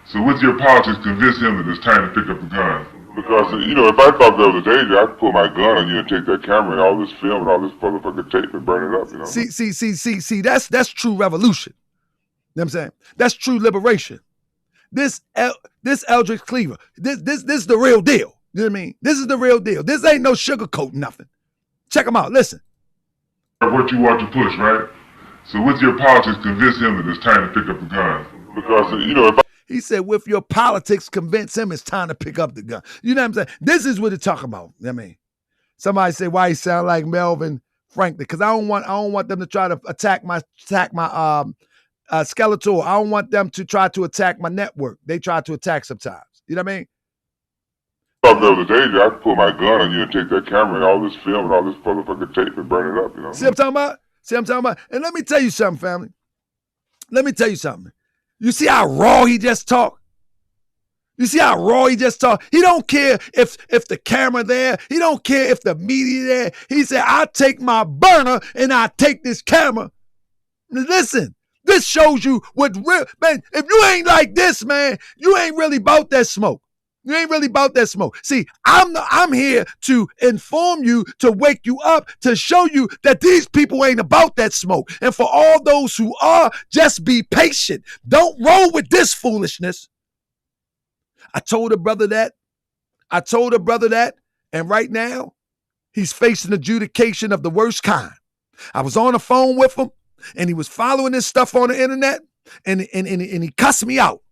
So with your politics, convince him that it's time to pick up the gun. Because, if I thought there was a danger, I'd put my gun on you and take that camera and all this film and all this motherfucking tape and burn it up, See, that's true revolution. You know what I'm saying? That's true liberation. This Eldridge Cleaver, this is the real deal. You know what I mean? This is the real deal. This ain't no sugarcoat nothing. Check him out. Listen. What you want to push, right? So with your politics, convince him that it's time to pick up the gun. Because, he said, with your politics, convince him it's time to pick up the gun. You know what I'm saying? This is what it's talking about. I mean, somebody say, why he sound like Melvin Franklin? Because I don't want them to try to attack my Skeletor. I don't want them to try to attack my network. They try to attack sometimes. You know what I mean? If there was a danger, I'd put my gun on you and take that camera and all this film and all this motherfucking tape and burn it up, See what I'm talking about? And let me tell you something, family. Let me tell you something. You see how raw he just talked? You see how raw he just talked? He don't care if the camera there. He don't care if the media there. He said, I take my burner and I take this camera. Listen, this shows you what real, man, if you ain't like this, man, you ain't really about that smoke. You ain't really about that smoke. See, I'm here to inform you, to wake you up, to show you that these people ain't about that smoke. And for all those who are, just be patient. Don't roll with this foolishness. I told a brother that. And right now, he's facing adjudication of the worst kind. I was on the phone with him, and he was following this stuff on the internet, and he cussed me out.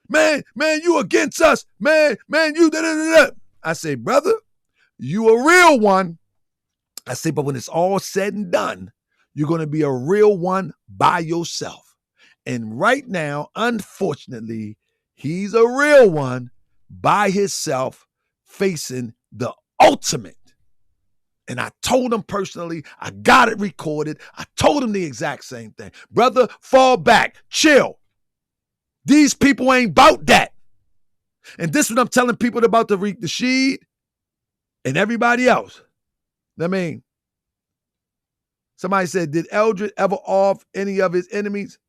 Man, you against us. Man, you da-da-da-da. I say, brother, you a real one. I say, but when it's all said and done, you're going to be a real one by yourself. And right now, unfortunately, he's a real one by himself facing the ultimate. And I told him personally, I got it recorded. I told him the exact same thing. Brother, fall back, chill. These people ain't about that. And this is what I'm telling people about Tariq Nasheed and everybody else. I mean, somebody said, did Eldred ever off any of his enemies?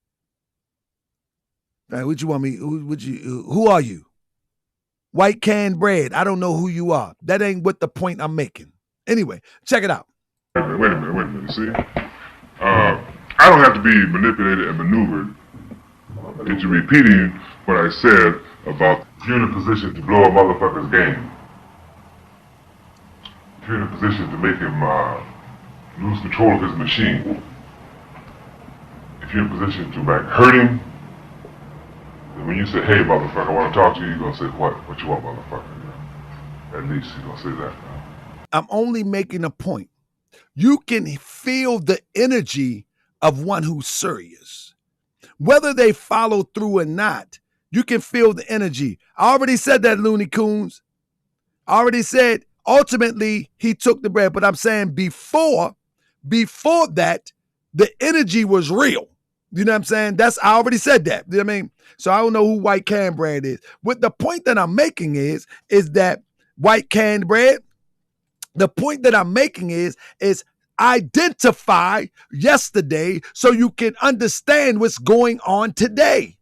Man, what you want me? Who are you? White canned bread. I don't know who you are. That ain't what the point I'm making. Anyway, check it out. Wait a minute. See, I don't have to be manipulated and maneuvered into repeating what I said about if you're in a position to blow a motherfucker's game, if you're in a position to make him lose control of his machine, if you're in a position to hurt him, then when you say, hey motherfucker, I want to talk to you, you're going to say, what you want, motherfucker? At least you're going to say that. I'm only making a point. You can feel the energy of one who's serious. Whether they follow through or not, you can feel the energy. I already said that, Looney Coons. I already said, ultimately, he took the bread. But I'm saying before that, the energy was real. You know what I'm saying? I already said that. You know what I mean? So I don't know who White Canned Bread is. What the point that I'm making is that White Canned Bread, the point that I'm making is identify yesterday so you can understand what's going on today.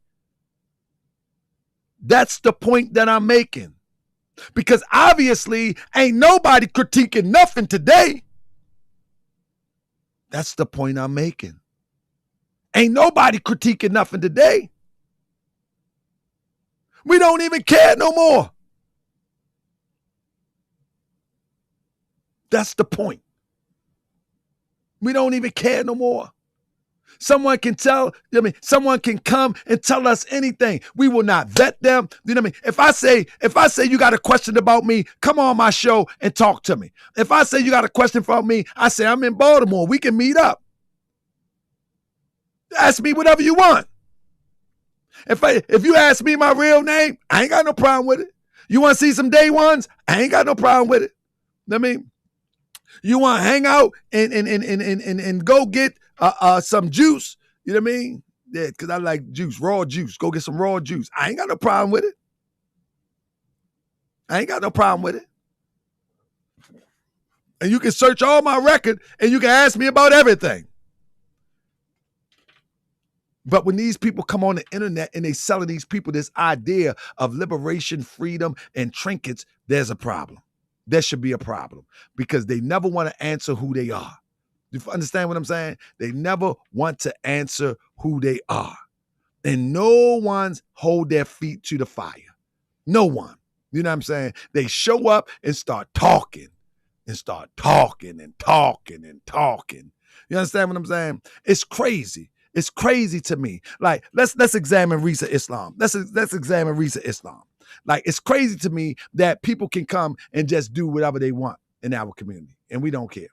That's the point that I'm making. Because obviously ain't nobody critiquing nothing today. That's the point I'm making. Ain't nobody critiquing nothing today. We don't even care no more. That's the point. We don't even care no more. Someone can someone can come and tell us anything. We will not vet them. You know what I mean? If I say you got a question about me, come on my show and talk to me. If I say you got a question for me, I say I'm in Baltimore. We can meet up. Ask me whatever you want. If you ask me my real name, I ain't got no problem with it. You want to see some day ones? I ain't got no problem with it. I mean, you want to hang out and go get some juice? You know what I mean? Yeah, because I like juice, raw juice. Go get some raw juice. I ain't got no problem with it. And you can search all my record and you can ask me about everything. But when these people come on the internet and they selling these people this idea of liberation, freedom, and trinkets, there's a problem. There should be a problem because they never want to answer who they are. You understand what I'm saying? They never want to answer who they are. And no one's hold their feet to the fire. No one. You know what I'm saying? They show up and start talking and talking. You understand what I'm saying? It's crazy. It's crazy to me. Like, let's examine Rizza Islam. Let's examine Rizza Islam. Like, it's crazy to me that people can come and just do whatever they want in our community, and we don't care.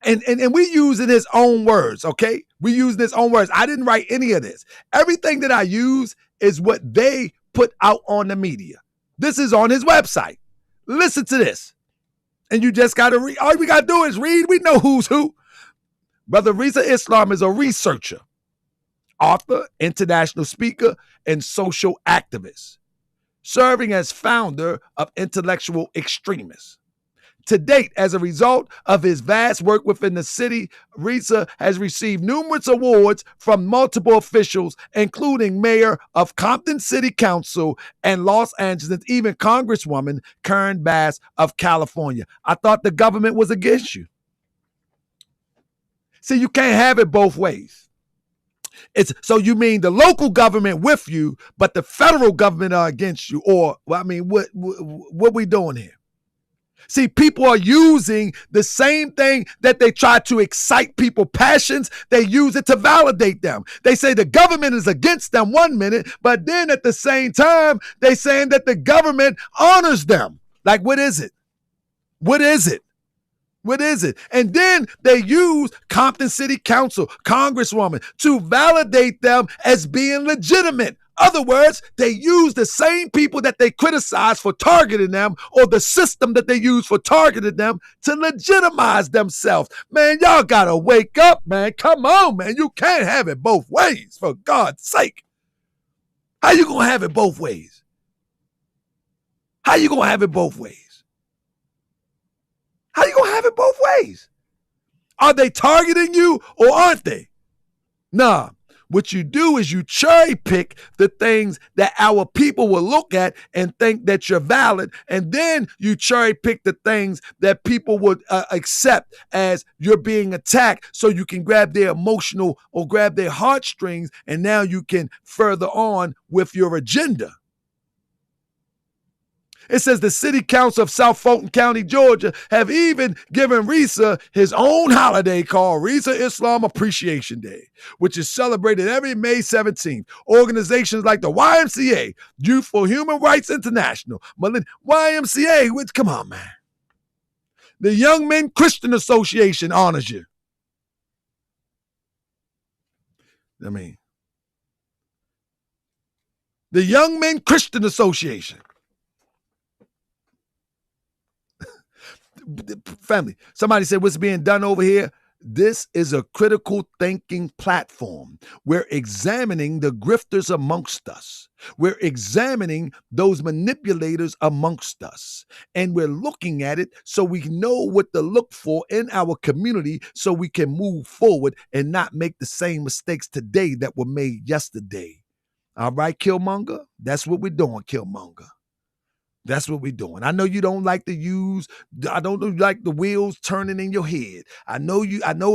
And we use in his own words, okay? We use in his own words. I didn't write any of this. Everything that I use is what they put out on the media. This is on his website. Listen to this. And you just got to read. All we got to do is read. We know who's who. Brother Rizza Islam is a researcher, author, international speaker, and social activist, serving as founder of Intellectual Extremists. To date, as a result of his vast work within the city, Rizza has received numerous awards from multiple officials, including Mayor of Compton City Council and Los Angeles, even Congresswoman Karen Bass of California. I thought the government was against you. See, you can't have it both ways. So you mean the local government with you, but the federal government are against you? Or, well, I mean, what we doing here? See, people are using the same thing that they try to excite people's passions. They use it to validate them. They say the government is against them one minute, but then at the same time, they saying that the government honors them. Like, what is it? What is it? What is it? And then they use Compton City Council, Congresswoman, to validate them as being legitimate. Other words, they use the same people that they criticize for targeting them, or the system that they use for targeting them, to legitimize themselves. Man, y'all gotta wake up, man. Come on, man. You can't have it both ways, for God's sake. How you gonna have it both ways? How you gonna have it both ways? How you gonna have it both ways? Are they targeting you or aren't they? Nah. What you do is you cherry pick the things that our people will look at and think that you're valid. And then you cherry pick the things that people would accept as you're being attacked, so you can grab their emotional or grab their heartstrings. And now you can further on with your agenda. It says the City Council of South Fulton County, Georgia, have even given Rizza his own holiday called Rizza Islam Appreciation Day, which is celebrated every May 17th. Organizations like the YMCA, Youth for Human Rights International, YMCA, which, come on, man. The Young Men Christian Association honors you. I mean, the Young Men Christian Association. Family, somebody said, what's being done over here? This is a critical thinking platform. We're examining the grifters amongst us. We're examining those manipulators amongst us. And we're looking at it so we know what to look for in our community, so we can move forward and not make the same mistakes today that were made yesterday. All right, Killmonger? That's what we're doing, Killmonger. That's what we're doing. I know you don't like I don't like the wheels turning in your head. I know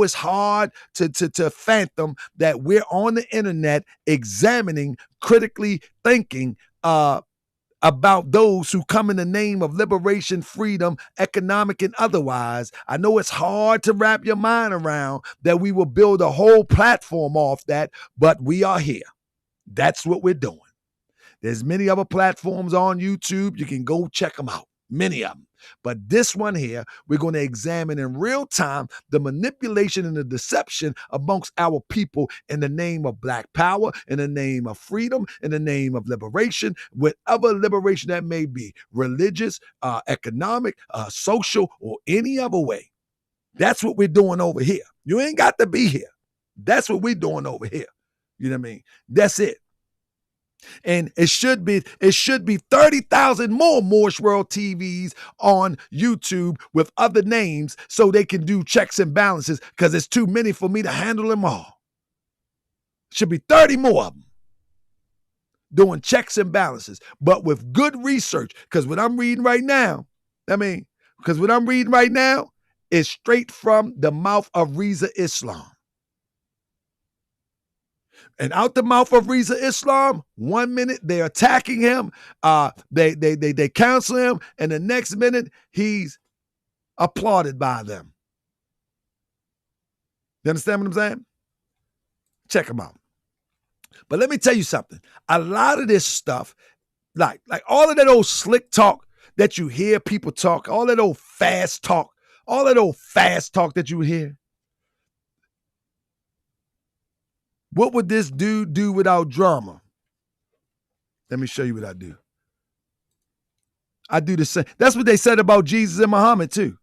it's hard to fathom that we're on the internet examining, critically thinking about those who come in the name of liberation, freedom, economic and otherwise. I know it's hard to wrap your mind around that we will build a whole platform off that, but we are here. That's what we're doing. There's many other platforms on YouTube. You can go check them out, many of them. But this one here, we're going to examine in real time the manipulation and the deception amongst our people in the name of Black power, in the name of freedom, in the name of liberation, whatever liberation that may be, religious, economic, social, or any other way. That's what we're doing over here. You ain't got to be here. That's what we're doing over here. You know what I mean? That's it. And it should be 30,000 more Moorish World TVs on YouTube with other names, so they can do checks and balances, because it's too many for me to handle them all. Should be 30 more of them doing checks and balances, but with good research, because what I'm reading right now is straight from the mouth of Rizza Islam. And out the mouth of Rizza Islam, 1 minute they're attacking him, they counsel him, and the next minute he's applauded by them. You understand what I'm saying? Check them out. But let me tell you something. A lot of this stuff, like all of that old slick talk that you hear people talk, all that old fast talk that you hear. What would this dude do without drama? Let me show you what I do. I do the same. That's what they said about Jesus and Muhammad too.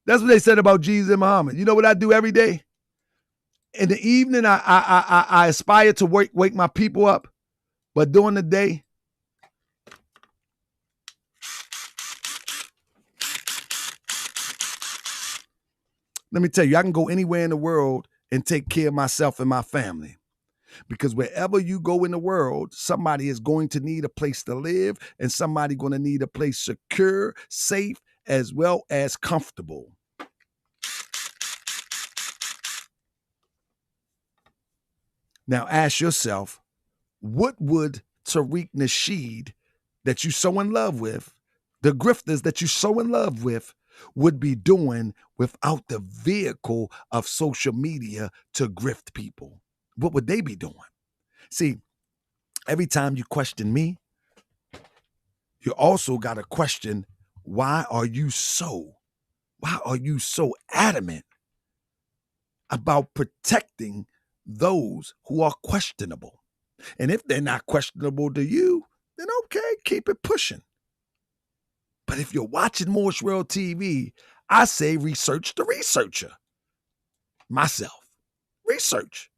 That's what they said about Jesus and Muhammad. You know what I do every day? In the evening, I aspire to wake my people up, but during the day, Let me tell you, I can go anywhere in the world and take care of myself and my family. Because wherever you go in the world, somebody is going to need a place to live, and somebody going to need a place secure, safe, as well as comfortable. Now ask yourself, what would Tariq Nasheed, that you so in love with, the grifters that you so in love with, would be doing without the vehicle of social media to grift people? What would they be doing? See, every time you question me, you also got to question, why are you so adamant about protecting those who are questionable? And if they're not questionable to you, then okay, keep it pushing. But if you're watching Morse World TV, I say research the researcher. Myself. Research.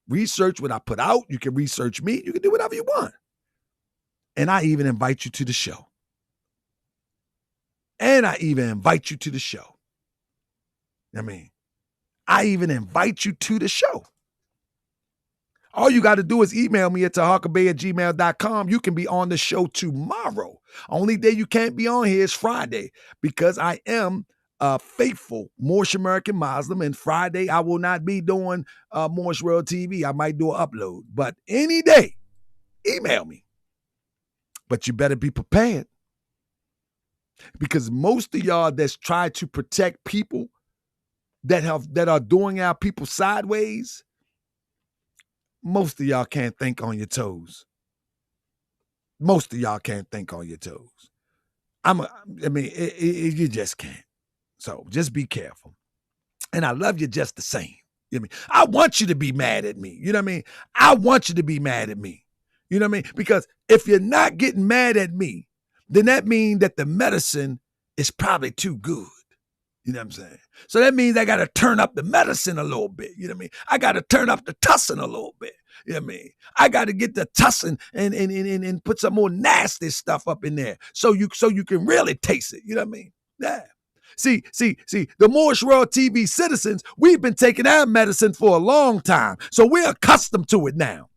Research what I put out. You can research me. You can do whatever you want. And I even invite you to the show. I even invite you to the show. All you got to do is email me at taharkabay@gmail.com. You can be on the show tomorrow. Only day you can't be on here is Friday, because I am a faithful Moorish American Muslim, and Friday I will not be doing Moorish World TV. I might do an upload, but any day, email me. But you better be prepared, because most of y'all that's tried to protect people that are doing our people sideways, most of y'all can't think on your toes. Most of y'all can't think on your toes. You just can't. So just be careful. And I love you just the same. You know what I mean? I want you to be mad at me. You know what I mean? I want you to be mad at me. You know what I mean? Because if you're not getting mad at me, then that means that the medicine is probably too good. You know what I'm saying? So that means I got to turn up the medicine a little bit. You know what I mean? I got to turn up the tussin a little bit. You know what I mean? I got to get the tussin and put some more nasty stuff up in there so you can really taste it. You know what I mean? Yeah. See, the Moorish World TV citizens, we've been taking our medicine for a long time, so we're accustomed to it now.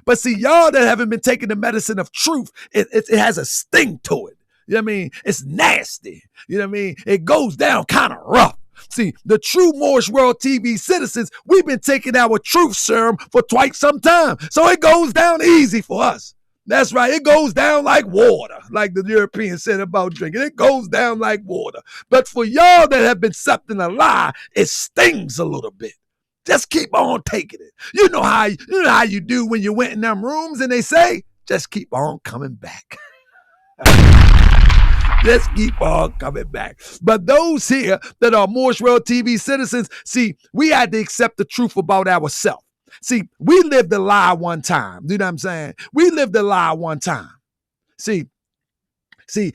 But see, y'all that haven't been taking the medicine of truth, it has a sting to it. You know what I mean? It's nasty. You know what I mean? It goes down kind of rough. See, the true Moorish World TV citizens, we've been taking our truth serum for quite some time, so it goes down easy for us. That's right. It goes down like water, like the Europeans said about drinking. It goes down like water. But for y'all that have been accepting a lie, it stings a little bit. Just keep on taking it. You know how you do when you went in them rooms and they say, just keep on coming back. Just keep on coming back. But those here that are Moorish World TV citizens, see, we had to accept the truth about ourselves. See, we lived a lie one time. You know what I'm saying? We lived a lie one time. See,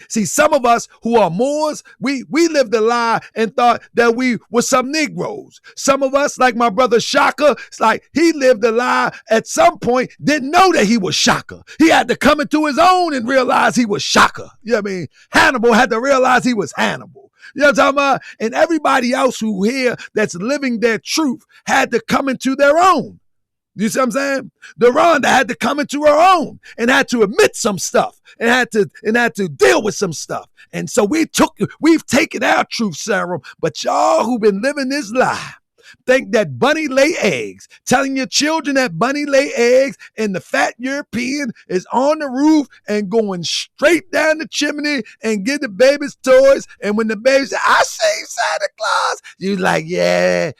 some of us who are Moors, we lived a lie and thought that we were some Negroes. Some of us, like my brother Shaka, it's like he lived a lie at some point, didn't know that he was Shaka. He had to come into his own and realize he was Shaka. You know what I mean? Hannibal had to realize he was Hannibal. You know what I'm talking about? And everybody else who here that's living their truth had to come into their own. You see what I'm saying? The Rhonda had to come into her own and had to admit some stuff and had to deal with some stuff. And so we've taken our truth serum, but y'all who've been living this lie think that bunny lay eggs, telling your children that bunny lay eggs and the fat European is on the roof and going straight down the chimney and get the baby's toys. And when the baby says, I see Santa Claus, you like, yeah,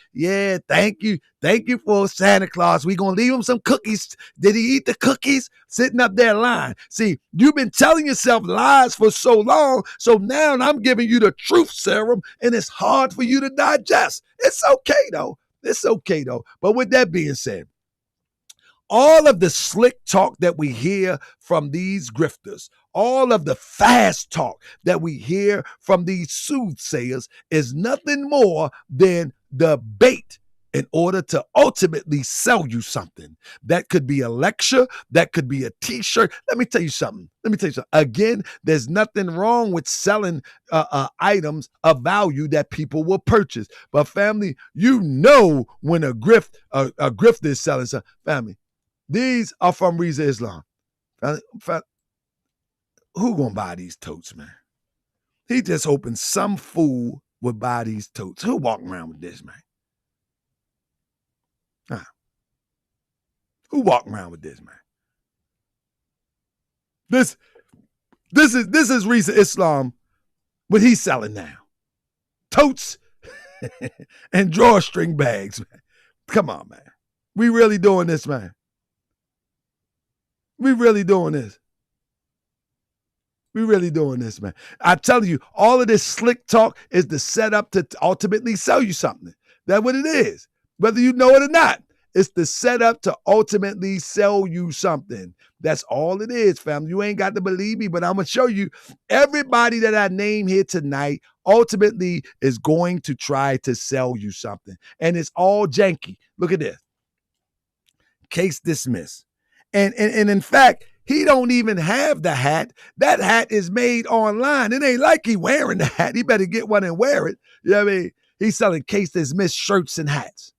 thank you. Thank you for Santa Claus. We gonna leave him some cookies. Did he eat the cookies? Sitting up there lying. See, you've been telling yourself lies for so long, so now I'm giving you the truth serum, and it's hard for you to digest. It's okay though. But with that being said, all of the slick talk that we hear from these grifters, all of the fast talk that we hear from these soothsayers is nothing more than the bait in order to ultimately sell you something. That could be a lecture. That could be a t-shirt. Let me tell you something. Again, there's nothing wrong with selling items of value that people will purchase. But family, you know when a grifter is selling something. Family, these are from Rizza Islam. Who gonna buy these totes, man? He just hoping some fool would buy these totes. Who walking around with this, man? Who walking around with this, man? This is Rizza Islam, what he's selling now. Totes and drawstring bags, man. Come on, man. We really doing this, man. We really doing this. Man. I tell you, all of this slick talk is the setup to ultimately sell you something. That's what it is. Whether you know it or not, it's the setup to ultimately sell you something. That's all it is, fam. You ain't got to believe me, but I'm going to show you everybody that I name here tonight ultimately is going to try to sell you something. And it's all janky. Look at this. Case dismissed. And in fact, he don't even have the hat. That hat is made online. It ain't like he wearing the hat. He better get one and wear it. You know what I mean? He's selling case dismissed shirts and hats.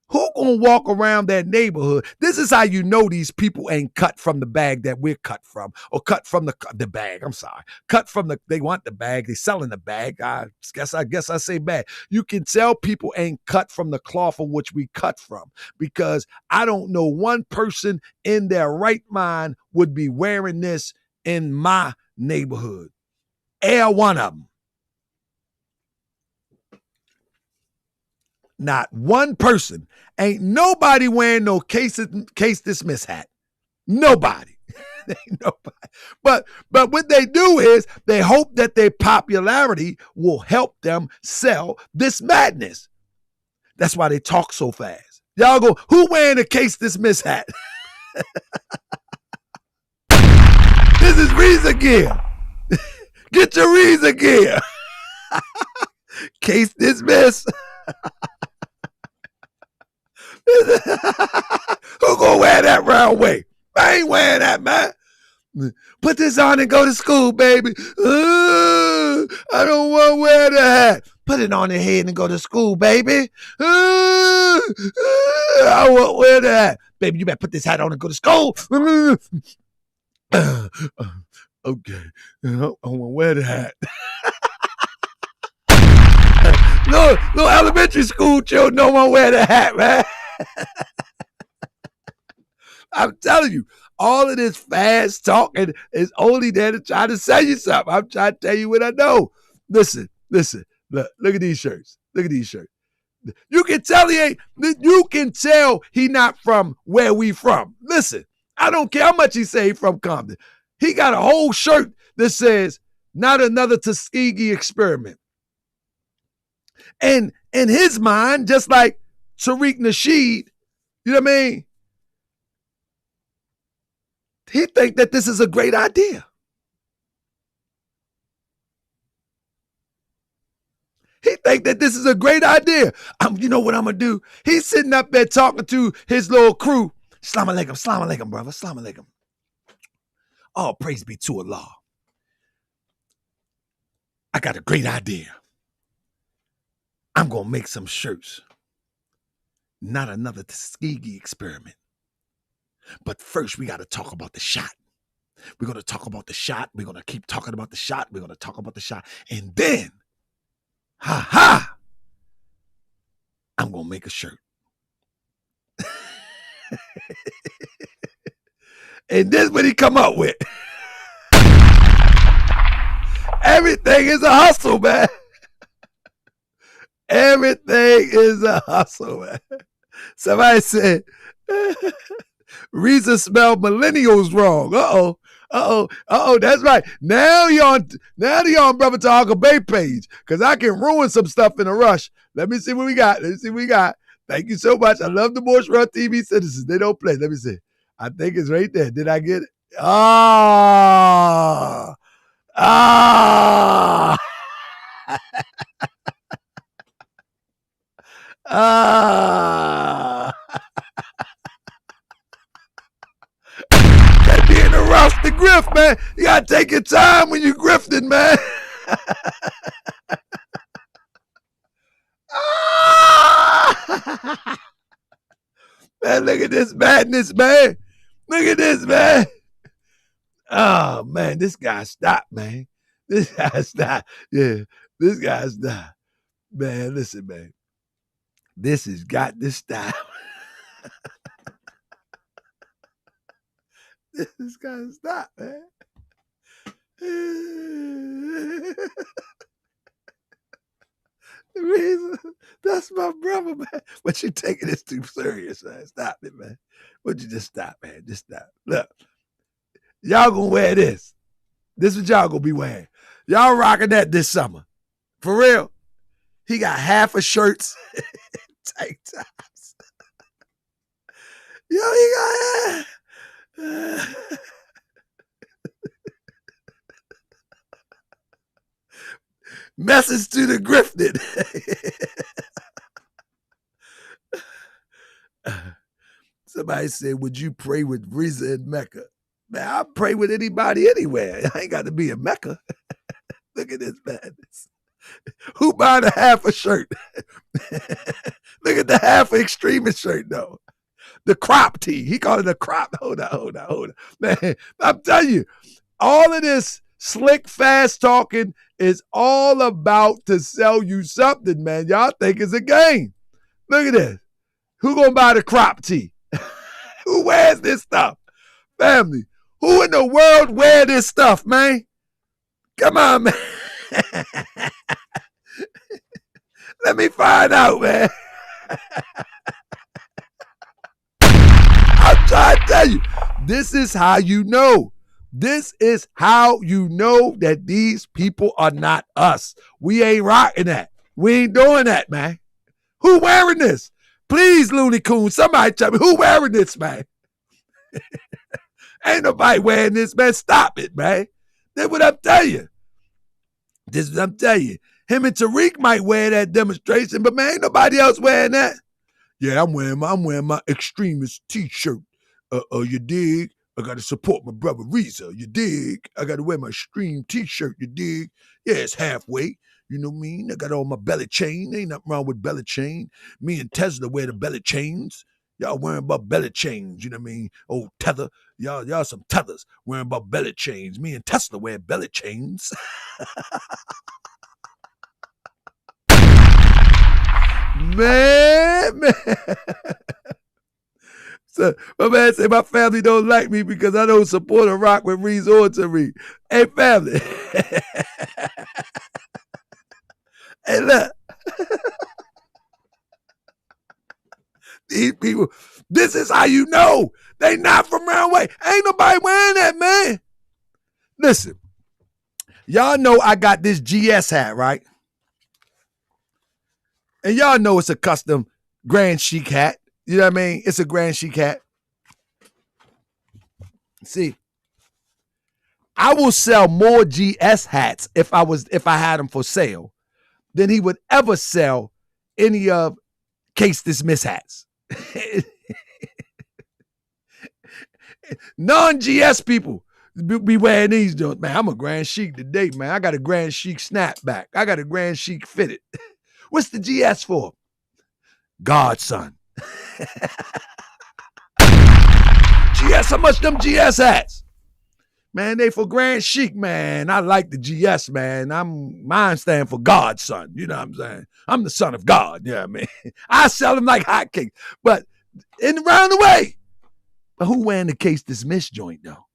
Who gonna walk around that neighborhood? This is how you know these people ain't cut from the bag that we're cut from, or cut from the bag. I'm sorry, cut from they want the bag. They selling the bag. I guess I say bag. You can tell people ain't cut from the cloth of which we cut from, because I don't know one person in their right mind would be wearing this in my neighborhood. Air one of them. Not one person. Ain't nobody wearing no case dismiss hat. Nobody. Ain't nobody. But what they do is they hope that their popularity will help them sell this madness. That's why they talk so fast. Y'all go, who wearing a case dismiss hat? This is Rizza gear. Get your Rizza gear. Case dismiss. Who gonna wear that round way? I ain't wearing that, man. Put this on and go to school, baby. I don't want to wear the hat. Put it on your head and go to school, baby. I won't wear the hat. Baby, you better put this hat on and go to school. Okay. I want to wear the hat. No elementary school children don't want to wear the hat, man. I'm telling you, all of this fast talking is only there to try to sell you something. I'm trying to tell you what I know. Listen. Look at these shirts. You can tell he not from where we from. Listen, I don't care how much he say he from Compton. He got a whole shirt that says, not another Tuskegee experiment. And in his mind, just like Tariq Nasheed, you know what I mean? He think that this is a great idea. You know what I'm going to do? He's sitting up there talking to his little crew. Salam alaikum, brother. Salam alaikum. All praise be to Allah. I got a great idea. I'm going to make some shirts. Not another Tuskegee experiment. But first, we got to talk about the shot. We're going to talk about the shot. We're going to keep talking about the shot. We're going to talk about the shot. And then, I'm going to make a shirt. And this is what he come up with. Everything is a hustle, man. Everything is a hustle, man. Somebody said, Rizza spelled millennials wrong. That's right. Now you're on Brother Polight Bay page, because I can ruin some stuff in a rush. Let me see what we got. Thank you so much. I love the Boyce Run TV citizens. They don't play. Let me see. I think it's right there. Did I get it? Ah. That being a rough to grift, man. You gotta take your time when you grifting, man. Ah. Man, look at this madness, man. Look at this, man. Oh, man, this guy stopped, man. This guy stopped. Yeah, this guy stopped. Man, listen, man. This has got to stop. This has got to stop, man. The reason, that's my brother, man. But you taking this too serious, man. Stop it, man. Would you just stop, man? Just stop. Look, y'all gonna wear this. This is what y'all gonna be wearing. Y'all rocking that this summer. For real. He got half a shirts, tank tops. Yo, he got message to the grifted. Somebody said, would you pray with Rizza in Mecca? Man, I pray with anybody anywhere. I ain't got to be in Mecca. Look at this madness. Who buying a half a shirt? Look at the half a extremist shirt, though. The crop tee. He called it a crop. Hold on. Man, I'm telling you, all of this slick, fast talking is all about to sell you something, man. Y'all think it's a game. Look at this. Who gonna buy the crop tee? Who wears this stuff? Family, who in the world wear this stuff, man? Come on, man. Let me find out, man. I'm trying to tell you, this is how you know. This is how you know that these people are not us. We ain't rocking that. We ain't doing that, man. Who wearing this? Please, Looney Coon, somebody tell me, who wearing this, man? Ain't nobody wearing this, man. Stop it, man. That's what I'm telling you. This is what I'm telling you. Him and Tariq might wear that demonstration, but man, ain't nobody else wearing that. Yeah, I'm wearing my extremist t-shirt. You dig? I gotta support my brother Rizza, you dig? I gotta wear my extreme t-shirt, you dig? Yeah, it's halfway. You know what I mean? I got on my belly chain. Ain't nothing wrong with belly chain. Me and Tesla wear the belly chains. Y'all wearing about belly chains, you know what I mean? Oh, tether. Y'all some tethers wearing about belly chains. Me and Tesla wear belly chains. Man. So my man said my family don't like me because I don't support a rock with Rizza or Tariq. Hey, family. Hey, look. These people, this is how you know they not from around way. Ain't nobody wearing that, man. Listen, y'all know I got this GS hat, right? And y'all know it's a custom Grand Chic hat. You know what I mean? It's a Grand Chic hat. See, I will sell more GS hats if I had them for sale than he would ever sell any of Case Dismiss hats. Non-GS people be wearing these joints. Man, I'm a Grand Chic today, man. I got a Grand Chic snapback. I got a Grand Chic fitted. What's the GS for? Godson. GS, how much them GS hats? Man, they for Grand Chic, man. I like the GS, man. Mine stand for Godson. You know what I'm saying? I'm the son of God. Yeah, I mean, I sell them like hotcakes. But around the way. But who wearing the Case Dismiss joint though?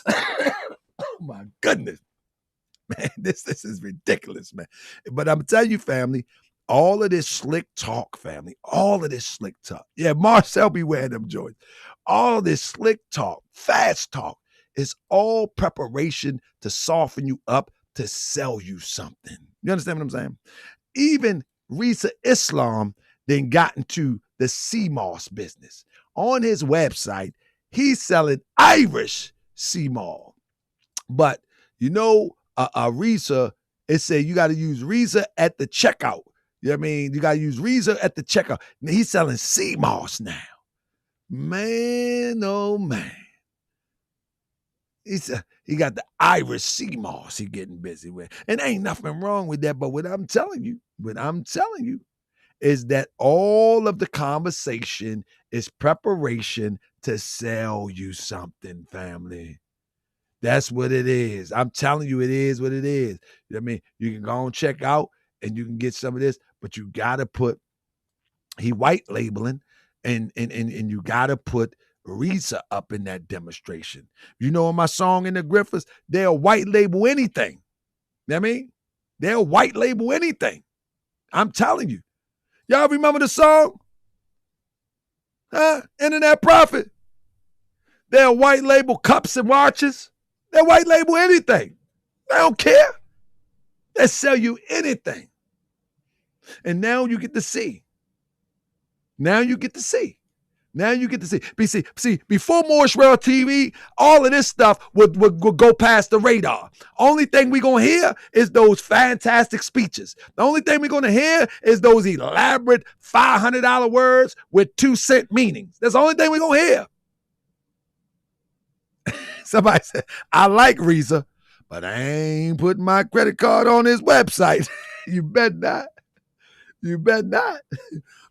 Oh my goodness. Man, this is ridiculous, man. But I'm telling you, family, all of this slick talk, family, all of this slick talk. Yeah, Marcel be wearing them joints. All of this slick talk, fast talk is all preparation to soften you up to sell you something. You understand what I'm saying? Even Rizza Islam then got into the CMOS business. On his website, he's selling Irish CMOS. But, you know, Rizza, it said you got to use Rizza at the checkout. You know what I mean? You got to use Rizza at the checkout. He's selling sea moss now. Man, oh man. He got the Irish sea moss he getting busy with. And ain't nothing wrong with that. But what I'm telling you is that all of the conversation is preparation to sell you something, family. That's what it is. I'm telling you, it is what it is. You know what I mean? You can go and check out and you can get some of this, but you got to put, he white labeling and you got to put Rizza up in that demonstration. You know, in my song in the Grifters, they'll white label anything. You know what I mean? They'll white label anything. I'm telling you. Y'all remember the song? Huh? Inner Net Poffits. They'll white label cups and watches. They'll white label anything. They don't care. They sell you anything. And now you get to see. Now you get to see. See, before Morris Rail TV, all of this stuff would go past the radar. Only thing we're going to hear is those fantastic speeches. The only thing we're going to hear is those elaborate $500 words with 2-cent meanings. That's the only thing we're going to hear. Somebody said, I like Rizza, but I ain't putting my credit card on his website. You bet not.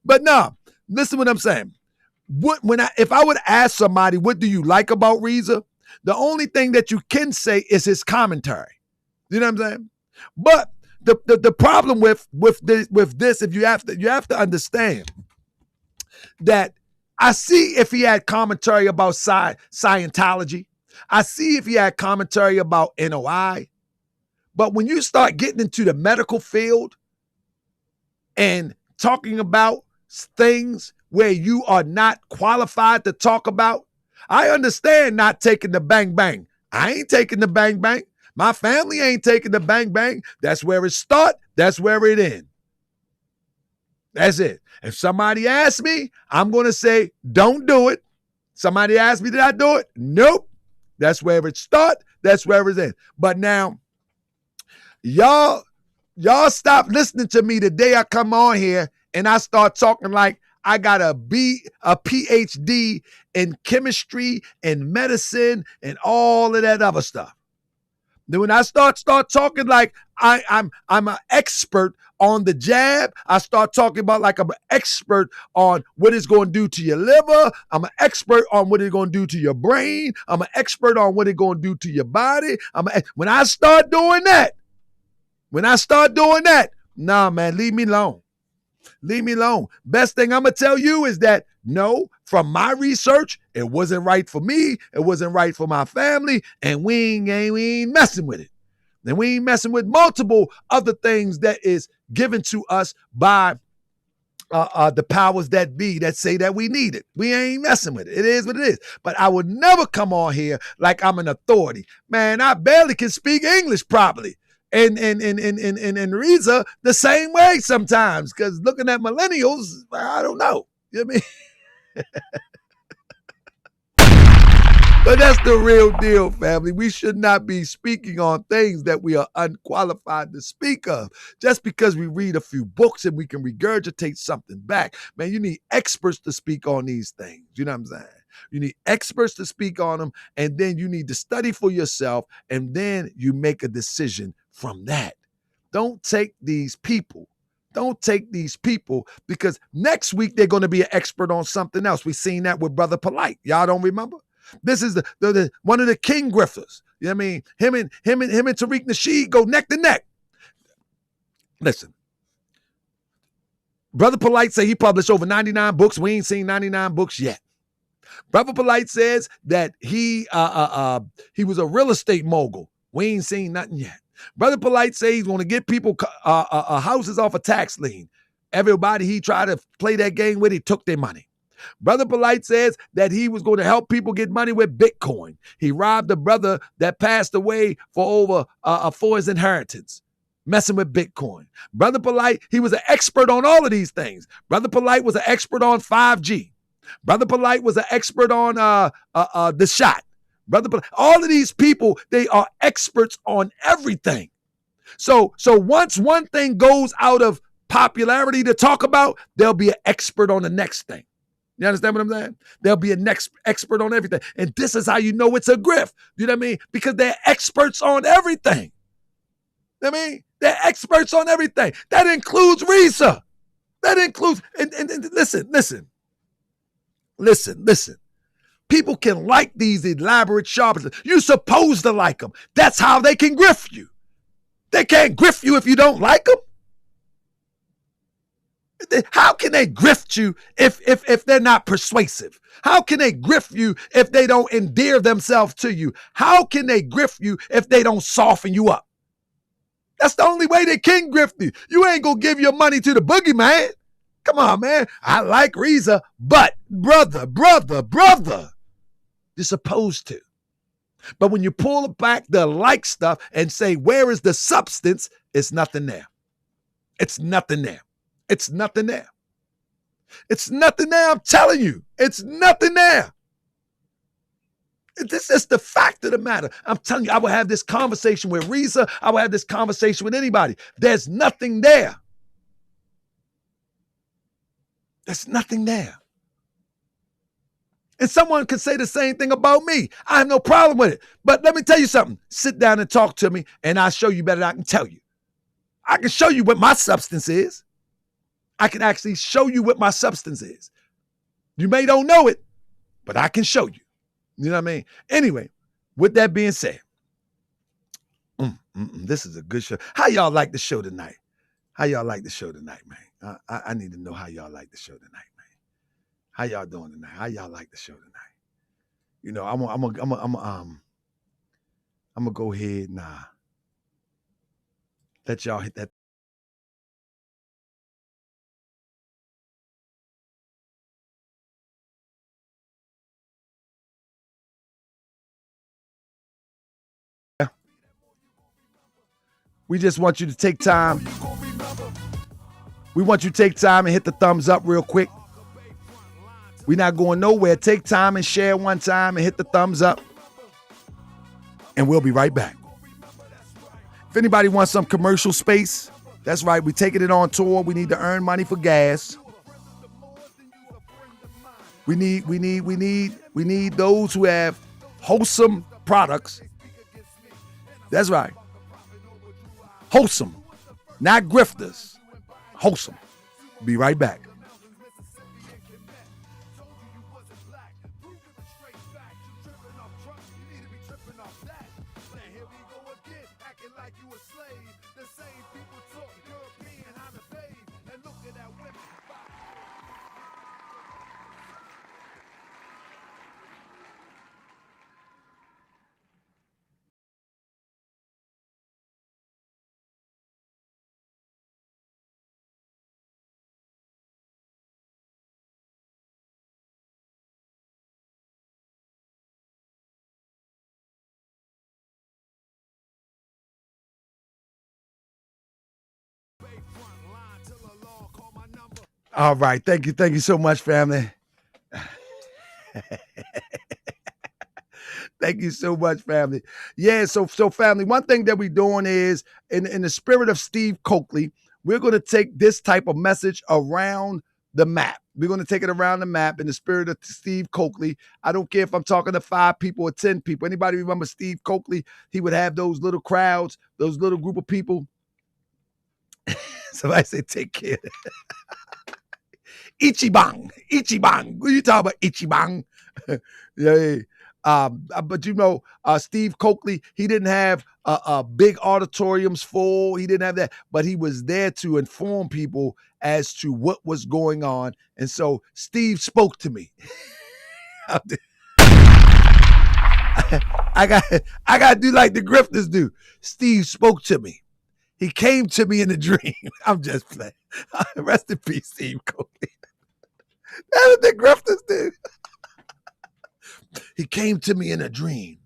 But no, listen to what I'm saying. If I would ask somebody, what do you like about Rizza? The only thing that you can say is his commentary. You know what I'm saying? But the problem with this, if you have to understand that I see if he had commentary about Scientology. I see if he had commentary about NOI. But when you start getting into the medical field and talking about things where you are not qualified to talk about, I understand not taking the bang bang. I ain't taking the bang bang. My family ain't taking the bang bang. That's where it start. That's where it end. That's it. If somebody asks me, I'm going to say, don't do it. Somebody asks me, did I do it? Nope. That's where it start. That's where it end. But now, y'all stop listening to me the day I come on here and I start talking like I got a PhD in chemistry and medicine and all of that other stuff. Then when I start talking like I'm an expert on the jab, I start talking about like I'm an expert on what it's going to do to your liver. I'm an expert on what it's going to do to your brain. I'm an expert on what it's going to do to your body. When I start doing that, nah, man, leave me alone. Leave me alone. Best thing I'm going to tell you is that, no, from my research, it wasn't right for me. It wasn't right for my family. And we ain't messing with it. And we ain't messing with multiple other things that is given to us by the powers that be that say that we need it. We ain't messing with it. It is what it is. But I would never come on here like I'm an authority. Man, I barely can speak English properly. And Rizza the same way sometimes, because looking at millennials, I don't know. You know what I mean? But that's the real deal, family. We should not be speaking on things that we are unqualified to speak of. Just because we read a few books and we can regurgitate something back. Man, you need experts to speak on these things. You know what I'm saying? You need experts to speak on them, and then you need to study for yourself, and then you make a decision from that. Don't take these people. Because next week they're going to be an expert on something else. We've seen that with Brother Polight. Y'all don't remember? This is the one of the king grifters. You know what I mean? Him and Tariq Nasheed go neck to neck. Listen. Brother Polight say he published over 99 books. We ain't seen 99 books yet. Brother Polight says that he was a real estate mogul. We ain't seen nothing yet. Brother Polight says he's going to get people houses off a tax lien. Everybody he tried to play that game with, he took their money. Brother Polight says that he was going to help people get money with Bitcoin. He robbed a brother that passed away for his inheritance, messing with Bitcoin. Brother Polight, he was an expert on all of these things. Brother Polight was an expert on 5G. Brother Polight was an expert on the shot. Brother Polight, all of these people, they are experts on everything. So once one thing goes out of popularity to talk about, they'll be an expert on the next thing. You understand what I'm saying? They'll be a next expert on everything. And this is how you know it's a grift. You know what I mean? Because they're experts on everything. You know what I mean? They're experts on everything. That includes Rizza. That includes, and listen. People can like these elaborate charlatans. You're supposed to like them. That's how they can grift you. They can't grift you if you don't like them. How can they grift you if they're not persuasive? How can they grift you if they don't endear themselves to you? How can they grift you if they don't soften you up? That's the only way they can grift you. You ain't gonna give your money to the boogeyman. Come on, man. I like Rizza, but brother, you're supposed to. But when you pull back the like stuff and say, where is the substance? It's nothing there. It's nothing there. It's nothing there. It's nothing there. I'm telling you, it's nothing there. This is the fact of the matter. I'm telling you, I will have this conversation with Rizza. I will have this conversation with anybody. There's nothing there. There's nothing there. And someone could say the same thing about me. I have no problem with it. But let me tell you something. Sit down and talk to me, and I'll show you better than I can tell you. I can show you what my substance is. I can actually show you what my substance is. You may don't know it, but I can show you. You know what I mean? Anyway, with that being said, this is a good show. How y'all like the show tonight? How y'all like the show tonight, man? I need to know how y'all like the show tonight, man. How y'all doing tonight? How y'all like the show tonight? You know, I'm gonna go ahead and let y'all hit that. We just want you to take time. We want you to take time and hit the thumbs up real quick. We're not going nowhere. Take time and share one time and hit the thumbs up. And we'll be right back. If anybody wants some commercial space, that's right. We're taking it on tour. We need to earn money for gas. We need those who have wholesome products. That's right. Wholesome, not grifters. Wholesome. Be right back. All right. Thank you so much, family. Thank you so much, family. Yeah, so family, one thing that we're doing is, in the spirit of Steve Coakley, we're going to take this type of message around the map. We're going to take it around the map in the spirit of Steve Coakley. I don't care if I'm talking to 5 people or 10 people. Anybody remember Steve Coakley? He would have those little crowds, those little group of people. Somebody say, take care. Ichibang. What are you talking about? Ichibang. Yeah. But you know, Steve Coakley, he didn't have big auditoriums full. He didn't have that, but he was there to inform people as to what was going on. And so Steve spoke to me. I got to do like the Grifters do. Steve spoke to me. He came to me in a dream. I'm just playing. Rest in peace, Steve Coakley. That's what the Grifters do. He came to me in a dream,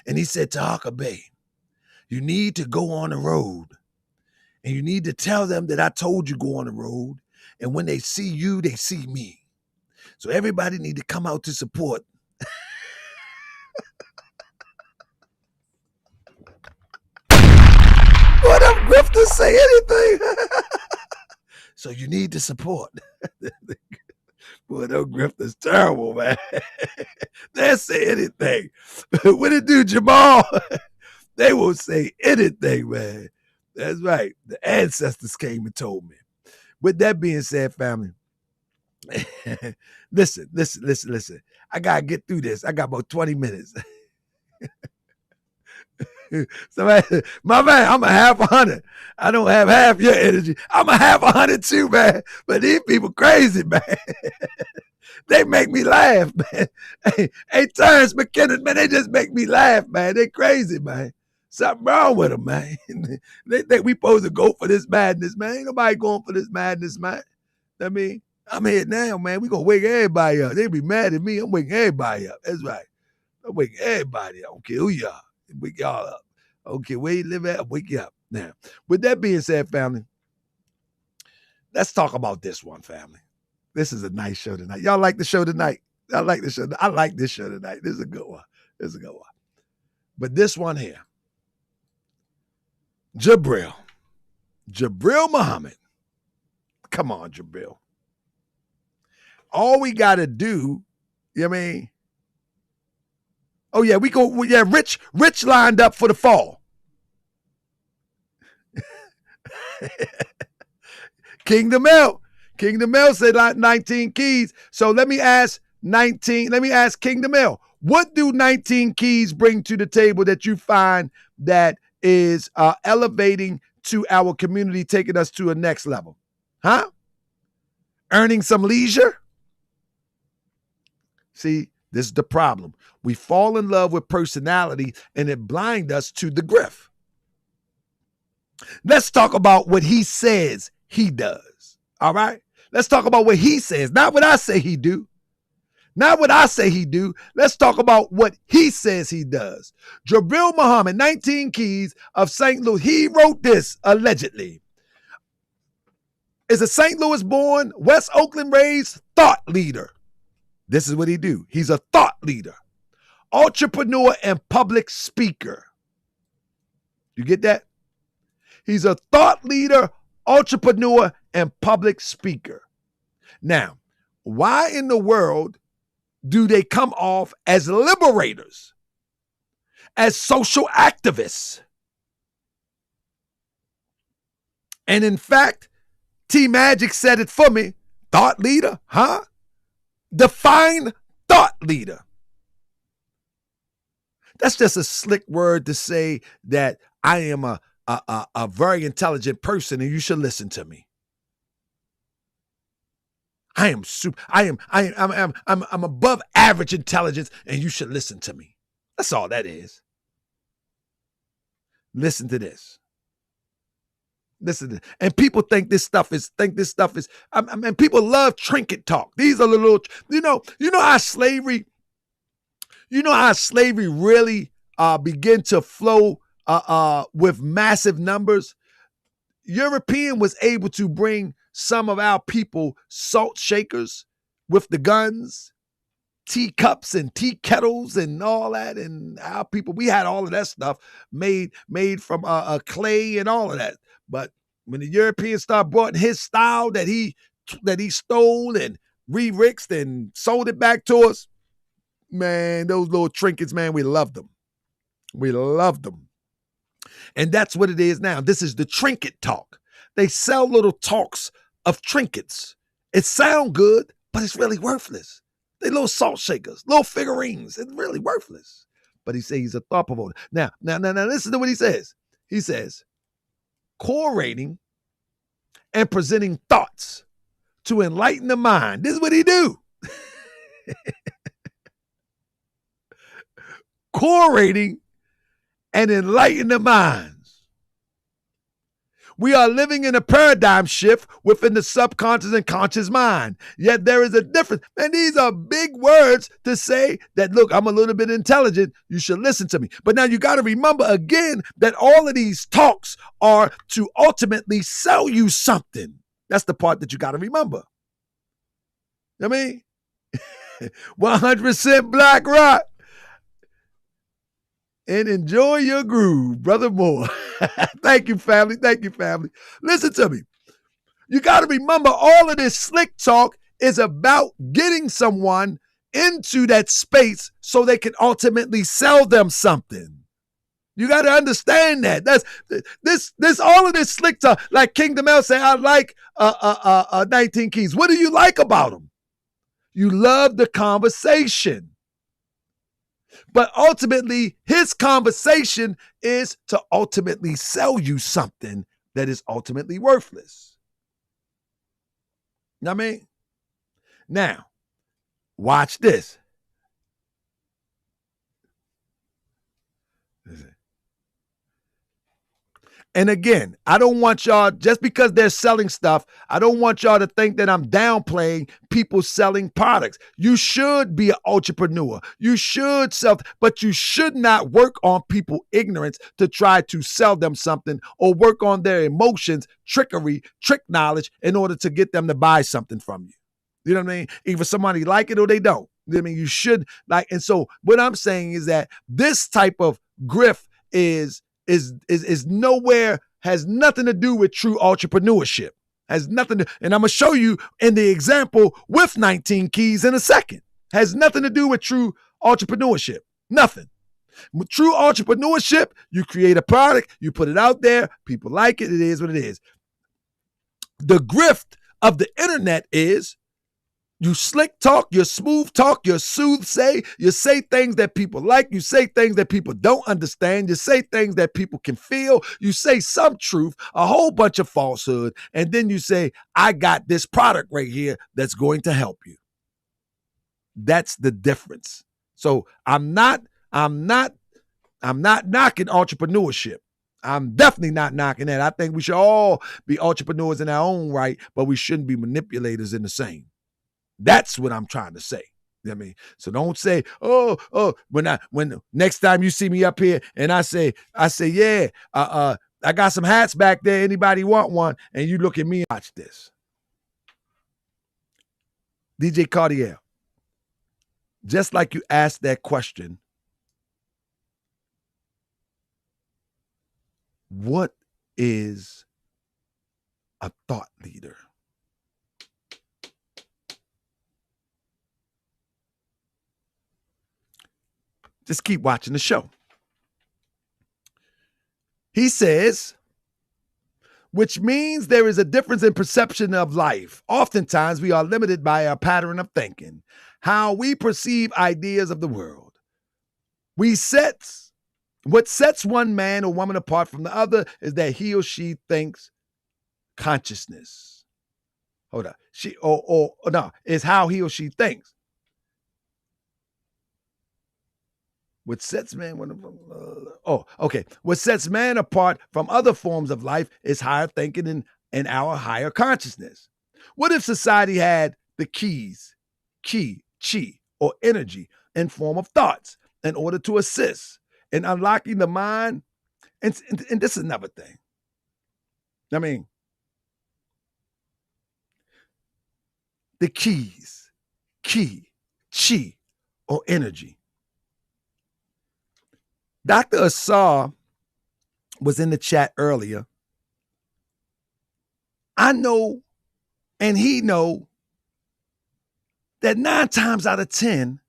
and he said, Tahaka Bay, you need to go on the road, and you need to tell them that I told you go on the road, and when they see you, they see me. So everybody need to come out to support. What up, Grifters say anything? So you need to support. Boy, those grifters terrible, man. They'll say anything. What it do, Jamal? They will say anything, man. That's right. The ancestors came and told me. With that being said, family, listen. I got to get through this. I got about 20 minutes. Somebody, my man, I'm a half 100. I don't have half your energy. I'm a half 100 too, man. But these people crazy, man. They make me laugh, man. Hey, Terrence McKinnon, man, they just make me laugh, man. They crazy, man. Something wrong with them, man. They think we supposed to go for this madness, man. Ain't nobody going for this madness, man. I mean, I'm here now, man. We gonna wake everybody up. They be mad at me. I'm waking everybody up. That's right. I'm waking everybody up. I don't care who you are. Wake y'all up. Okay, where you live at, wake you up. Now, with that being said, family, let's talk about this one, family. This is a nice show tonight. Y'all like the show tonight? I like the show. I like this show tonight. This is a good one. But this one here, Jabril Muhammad. Come on, Jabril. All we got to do, you know what I mean? Oh, yeah, Rich lined up for the fall. Kingdom L said 19 keys. So let me ask Kingdom L, what do 19 keys bring to the table that you find that is elevating to our community, taking us to a next level? Huh? Earning some leisure? See, this is the problem. We fall in love with personality and it blinds us to the grift. Let's talk about what he says he does. All right? Let's talk about what he says, not what I say he do. Let's talk about what he says he does. Jabril Muhammad, 19 Keys of St. Louis. He wrote this allegedly. Is a St. Louis born, West Oakland raised thought leader. This is what he do. He's a thought leader, entrepreneur, and public speaker. You get that? He's a thought leader, entrepreneur, and public speaker. Now, why in the world do they come off as liberators, as social activists? And in fact, T Magic said it for me. Thought leader, huh? Define thought leader. That's just a slick word to say that I am a very intelligent person and you should listen to me. I'm above average intelligence and you should listen to me. That's all that is. Listen to this. And people think this stuff is, people love trinket talk. These are the little, how slavery really began to flow with massive numbers. European was able to bring some of our people salt shakers with the guns, teacups and tea kettles and all that. And our people, we had all of that stuff made from clay and all of that. But when the Europeans started brought his style that he stole and re-rixed and sold it back to us, man, those little trinkets, man, we loved them. And that's what it is now. This is the trinket talk. They sell little talks of trinkets. It sound good, but it's really worthless. They little salt shakers, little figurines. It's really worthless. But he says he's a thought promoter. Now, listen to what he says. He says, curating and presenting thoughts to enlighten the mind. This is what he do. Curating and enlighten the minds. We are living in a paradigm shift within the subconscious and conscious mind. Yet there is a difference. And these are big words to say that, look, I'm a little bit intelligent. You should listen to me. But now you got to remember again that all of these talks are to ultimately sell you something. That's the part that you got to remember. I mean, 100% Black Rock. And enjoy your groove, Brother Moore. Thank you, family. Listen to me. You got to remember, all of this slick talk is about getting someone into that space so they can ultimately sell them something. You got to understand that. That's this all of this slick talk. Like Kingdom L say, I like 19 Keys. What do you like about them? You love the conversation. But ultimately, his conversation is to ultimately sell you something that is ultimately worthless. You know what I mean? Now, watch this. And again, I don't want y'all, just because they're selling stuff, I don't want y'all to think that I'm downplaying people selling products. You should be an entrepreneur. You should sell, but you should not work on people's ignorance to try to sell them something or work on their emotions, trickery, trick knowledge in order to get them to buy something from you. You know what I mean? Either somebody like it or they don't. You know what I mean? You should like, and so what I'm saying is that this type of grift is nowhere, has nothing to do with true entrepreneurship. Has nothing to, and I'm going to show you in the example with 19 Keys in a second. Has nothing to do with true entrepreneurship. Nothing. With true entrepreneurship, you create a product, you put it out there, people like it, it is what it is. The grift of the internet is you slick talk, you smooth talk, you soothsay, you say things that people like, you say things that people don't understand, you say things that people can feel, you say some truth, a whole bunch of falsehood, and then you say, I got this product right here that's going to help you. That's the difference. So I'm not knocking entrepreneurship. I'm definitely not knocking that. I think we should all be entrepreneurs in our own right, but we shouldn't be manipulators in the same. That's what I'm trying to say. You know what I mean? So don't say, when next time you see me up here and I say, yeah, I got some hats back there. Anybody want one? And you look at me and watch this. DJ Cartier, just like you asked that question, what is a thought leader? Just keep watching the show. He says, which means there is a difference in perception of life. Oftentimes, we are limited by our pattern of thinking, how we perceive ideas of the world. What sets one man or woman apart from the other is that he or she thinks consciousness. Hold on. Is how he or she thinks. What sets man What sets man apart from other forms of life is higher thinking and our higher consciousness. What if society had the keys, chi, or energy in form of thoughts in order to assist in unlocking the mind? And this is another thing. I mean, the keys, chi, or energy. Dr. Asar was in the chat earlier. I know, and he know, that 9 times out of 10,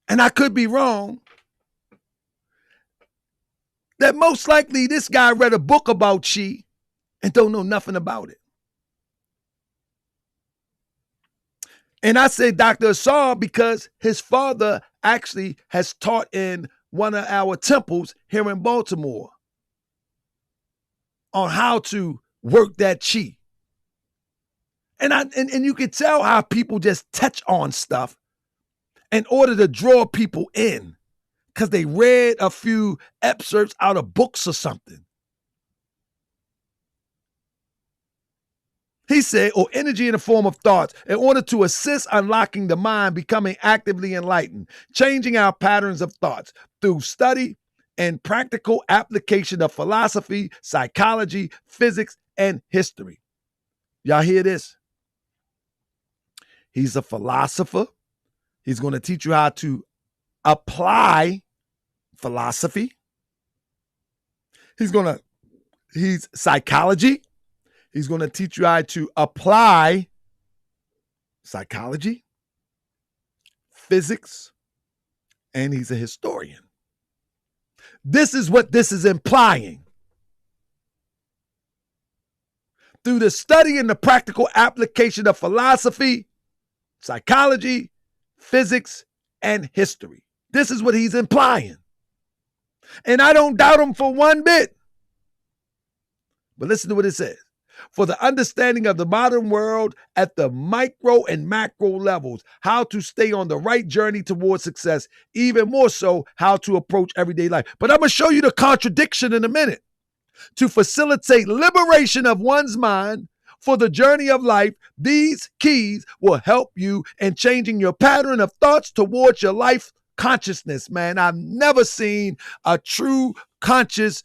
and I could be wrong, that most likely this guy read a book about chi and don't know nothing about it. And I say Dr. Asar because his father actually has taught in one of our temples here in Baltimore on how to work that chi. And you can tell how people just touch on stuff in order to draw people in because they read a few excerpts out of books or something. He said, or energy in the form of thoughts, in order to assist unlocking the mind, becoming actively enlightened, changing our patterns of thoughts through study and practical application of philosophy, psychology, physics, and history. Y'all hear this? He's a philosopher. He's going to teach you how to apply philosophy. He's psychology. He's going to teach you how to apply psychology, physics, and he's a historian. This is what this is implying. Through the study and the practical application of philosophy, psychology, physics, and history. This is what he's implying. And I don't doubt him for one bit. But listen to what it says. For the understanding of the modern world at the micro and macro levels, how to stay on the right journey towards success, even more so, how to approach everyday life. But I'm going to show you the contradiction in a minute. To facilitate liberation of one's mind for the journey of life, these keys will help you in changing your pattern of thoughts towards your life consciousness, man. I've never seen a true conscious,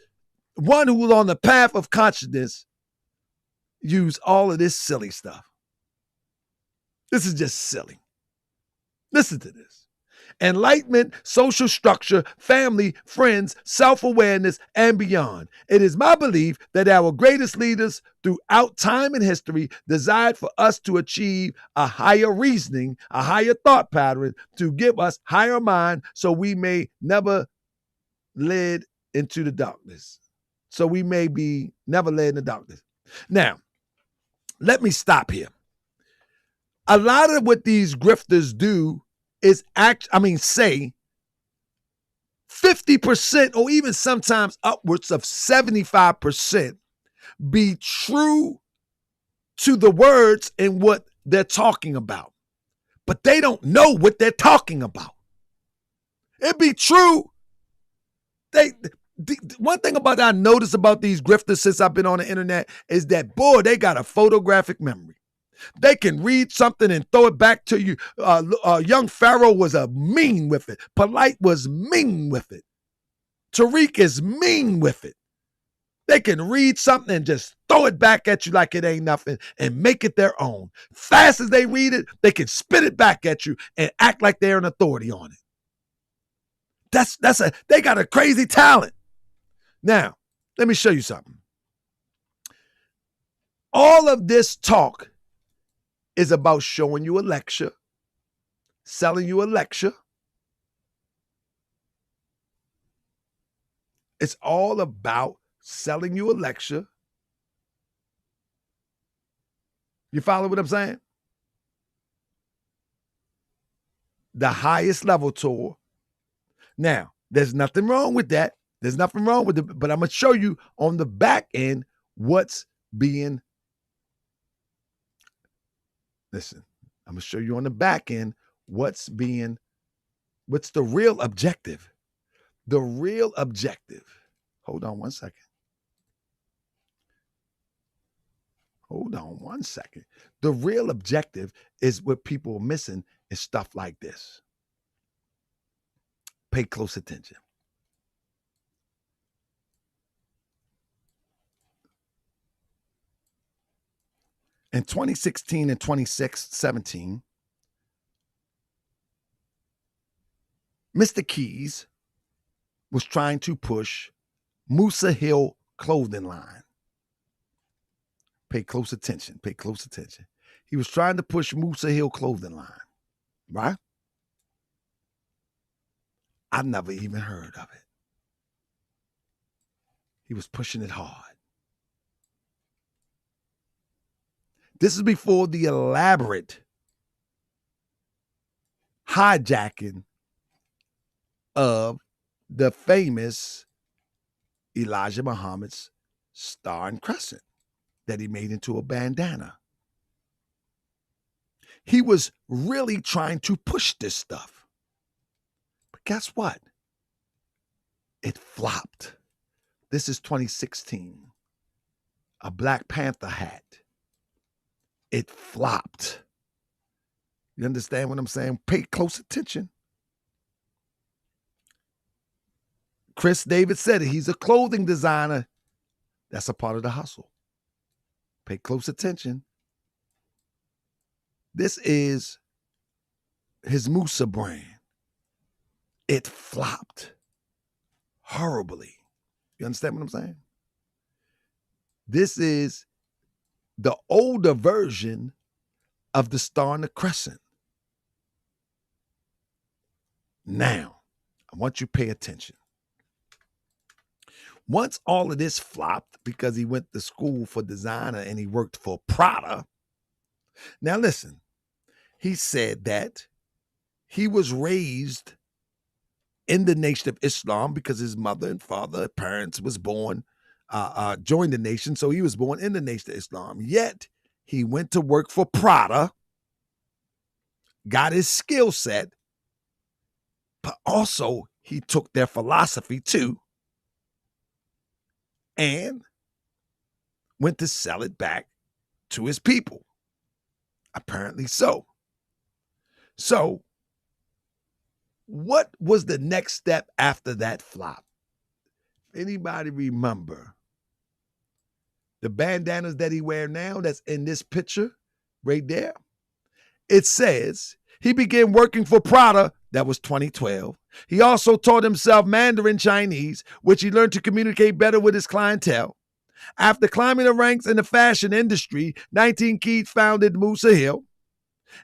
one who was on the path of consciousness, use all of this silly stuff. This is just silly. Listen to this. Enlightenment, social structure, family, friends, self-awareness, and beyond. It is my belief that our greatest leaders throughout time and history desired for us to achieve a higher reasoning, a higher thought pattern, to give us higher mind so we may never led into the darkness. So we may be never led into darkness. Now, let me stop here. A lot of what these grifters do is say 50% or even sometimes upwards of 75% be true to the words and what they're talking about. But they don't know what they're talking about. It be true. One thing about I noticed about these grifters since I've been on the internet is that, boy, they got a photographic memory. They can read something and throw it back to you. Young Pharaoh was mean with it. Polight was mean with it. Tariq is mean with it. They can read something and just throw it back at you like it ain't nothing and make it their own. Fast as they read it, they can spit it back at you and act like they're an authority on it. They got a crazy talent. Now, let me show you something. All of this talk is about showing you a lecture, selling you a lecture. It's all about selling you a lecture. You follow what I'm saying? The highest level tour. Now, there's nothing wrong with that. There's nothing wrong with it, but I'm going to show you on the back end what's being. Listen, I'm going to show you on the back end what's the real objective. The real objective. Hold on one second. The real objective is what people are missing is stuff like this. Pay close attention. In 2016 and 2017, Mr. Keys was trying to push Musa Hill clothing line. Pay close attention. He was trying to push Musa Hill clothing line, right? I never even heard of it. He was pushing it hard. This is before the elaborate hijacking of the famous Elijah Muhammad's star and crescent that he made into a bandana. He was really trying to push this stuff. But guess what? It flopped. This is 2016. A Black Panther hat. It flopped. You understand what I'm saying? Pay close attention. Chris David said it. He's a clothing designer. That's a part of the hustle. Pay close attention. This is his Musa brand. It flopped horribly. You understand what I'm saying? This is the older version of the Star and the Crescent. Now, I want you to pay attention. Once all of this flopped because he went to school for designer and he worked for Prada. Now listen, he said that he was raised in the Nation of Islam because his mother and father, parents was born, joined the nation. So he was born in the Nation of Islam. Yet he went to work for Prada, got his skill set, but also he took their philosophy too and went to sell it back to his people. Apparently so. So, what was the next step after that flop? Anybody remember the bandanas that he wears now that's in this picture right there? It says he began working for Prada. That was 2012. He also taught himself Mandarin Chinese, which he learned to communicate better with his clientele. After climbing the ranks in the fashion industry, 19 Keys founded Musa Hill.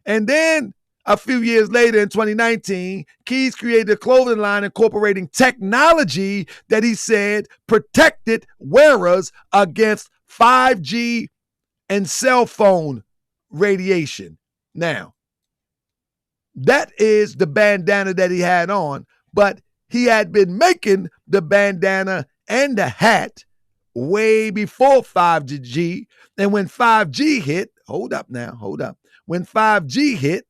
And then a few years later in 2019, Keys created a clothing line incorporating technology that he said protected wearers against 5G and cell phone radiation. Now, that is the bandana that he had on, but he had been making the bandana and the hat way before 5G. And when 5G hit, hold up. When 5G hit,